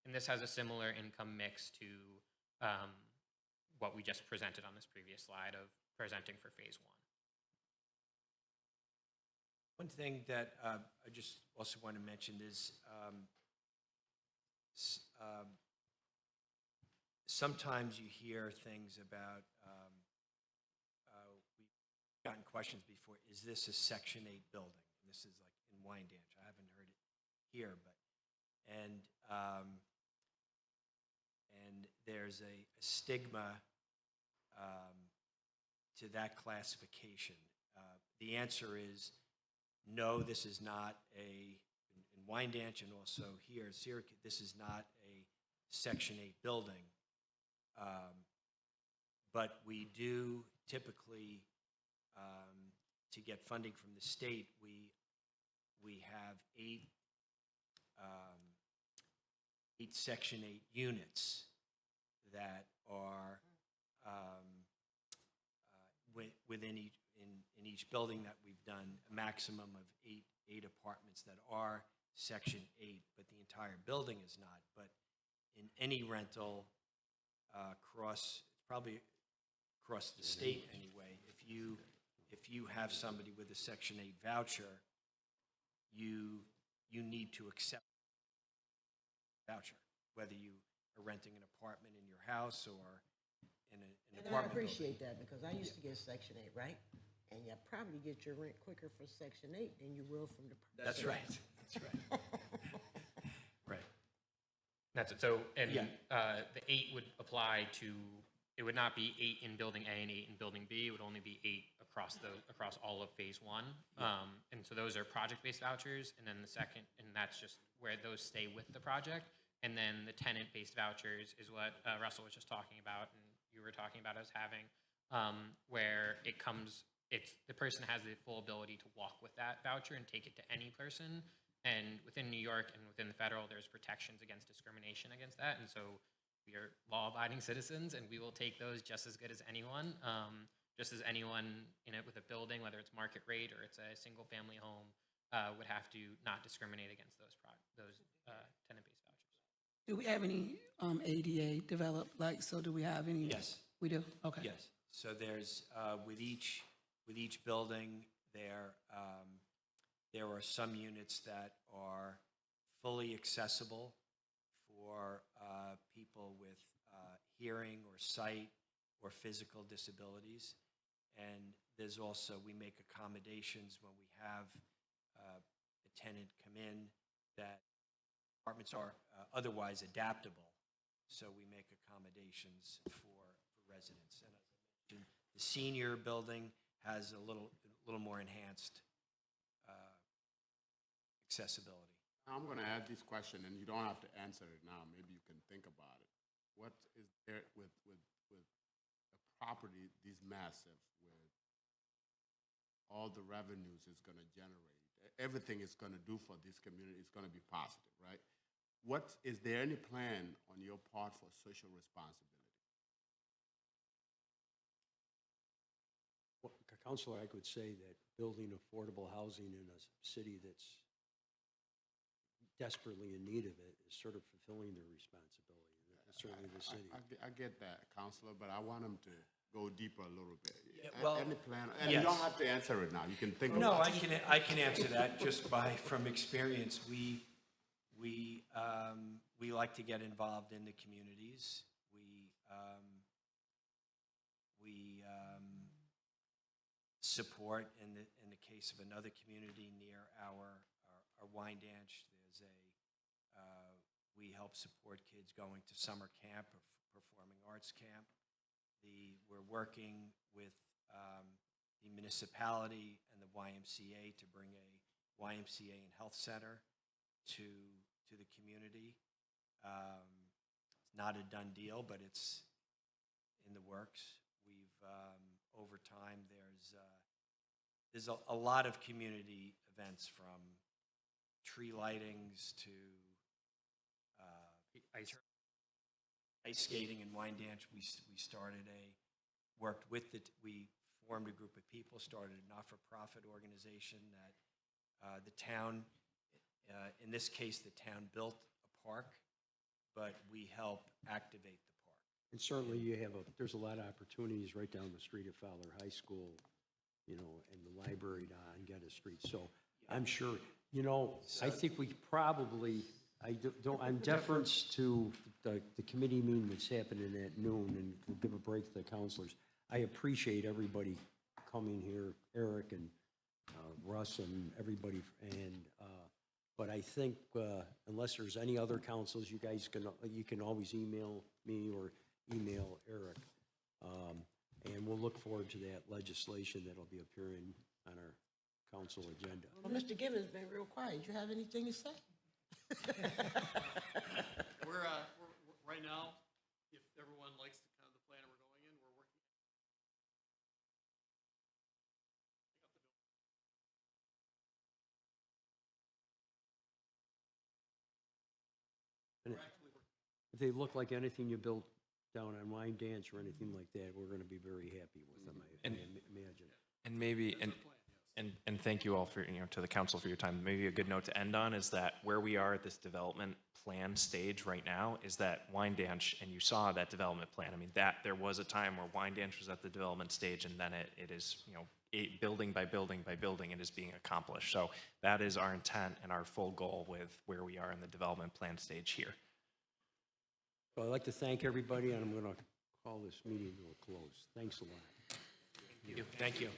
And this has a similar income mix to what we just presented on this previous slide of presenting for phase 1. One thing that I just also want to mention is sometimes you hear things about, we've gotten questions before, is this a Section 8 building? And this is like in Wyandanch. I haven't heard it here, but, and there's a stigma to that classification. The answer is, no, this is not in Wyandanch and also here in Syracuse, this is not a Section 8 building. But we do typically, to get funding from the state, we have eight Section 8 units that are within each building that we've done a maximum of eight apartments that are Section 8, but the entire building is not. But in any rental probably across the state anyway, if you have somebody with a Section 8 voucher, you need to accept the voucher, whether you are renting an apartment in your house or in an apartment I appreciate building. that, because I used to get Section 8, right? And you probably get your rent quicker for Section 8 than you will from the. That's right. That's right. Right. That's it. So, and Yeah. The 8 would apply to, it would not be 8 in Building A and 8 in Building B. It would only be 8 across all of phase 1. And so those are project-based vouchers. And then the second, and that's just where those stay with the project. And then the tenant-based vouchers is what Russell was just talking about, and you were talking about us having, where it comes, the person has the full ability to walk with that voucher and take it to any person. And within New York and within the federal, there's protections against discrimination against that. And so we are law-abiding citizens, and we will take those just as good as anyone. Just as anyone in it with a building, whether it's market rate or it's a single-family home, would have to not discriminate against those tenant-based vouchers. Do we have any ADA developed? So do we have any? Yes. We do? Okay. Yes. So there's, with each building, there are some units that are fully accessible for people with hearing or sight or physical disabilities. And there's also, we make accommodations when we have a tenant come in that apartments are otherwise adaptable. So we make accommodations for residents. And as I mentioned, the senior building has a little more enhanced accessibility. I'm going to add this question, and you don't have to answer it now. Maybe you can think about it. What is there with a property this massive, with all the revenues it's going to generate, everything it's going to do for this community is going to be positive, right? Is there any plan on your part for social responsibility? Well, Counselor, I could say that building affordable housing in a city that's desperately in need of it is sort of fulfilling their responsibility, certainly the city. I get that, Counselor, but I want him to go deeper a little bit. well, Any plan? And yes. you don't have to answer it now. You can think No, about it. I can answer that just from experience. We like to get involved in the communities. We support in the case of another community near our Wyandanch. We help support kids going to summer camp or performing arts camp. We're working with the municipality and the YMCA to bring a YMCA and health center to the community. It's not a done deal, but it's in the works. We've over time there's a lot of community events, from tree lightings to ice skating in Wyandanch. We we formed a group of people, started a not-for-profit organization that the town, in this case, the town built a park, but we help activate the park. And certainly there's a lot of opportunities right down the street at Fowler High School, and the library on Geddes Street. So I'm sure, I think we probably, I'm deference to the committee meeting that's happening at noon, and we'll give a break to the counselors. I appreciate everybody coming here, Eric and Russ and everybody, but I think unless there's any other councils, you can always email me or email Eric, and we'll look forward to that legislation that'll be appearing on our council agenda. Well, Mr. Gibbons been real quiet. You have anything to say? We're right now, if everyone likes the kind of the plan we're going in, we're working. And if they look like anything you built down on Wyandanch or anything like that, we're going to be very happy with them, I imagine. And maybe, and thank you all for, to the council for your time. Maybe a good note to end on is that where we are at this development plan stage right now is that Wyandanch, and you saw that development plan. I mean, there was a time where Wyandanch was at the development stage, and then it is, building by building by building, it is being accomplished. So that is our intent and our full goal with where we are in the development plan stage here. Well, I'd like to thank everybody, and I'm going to call this meeting to a close. Thanks a lot. Thank you.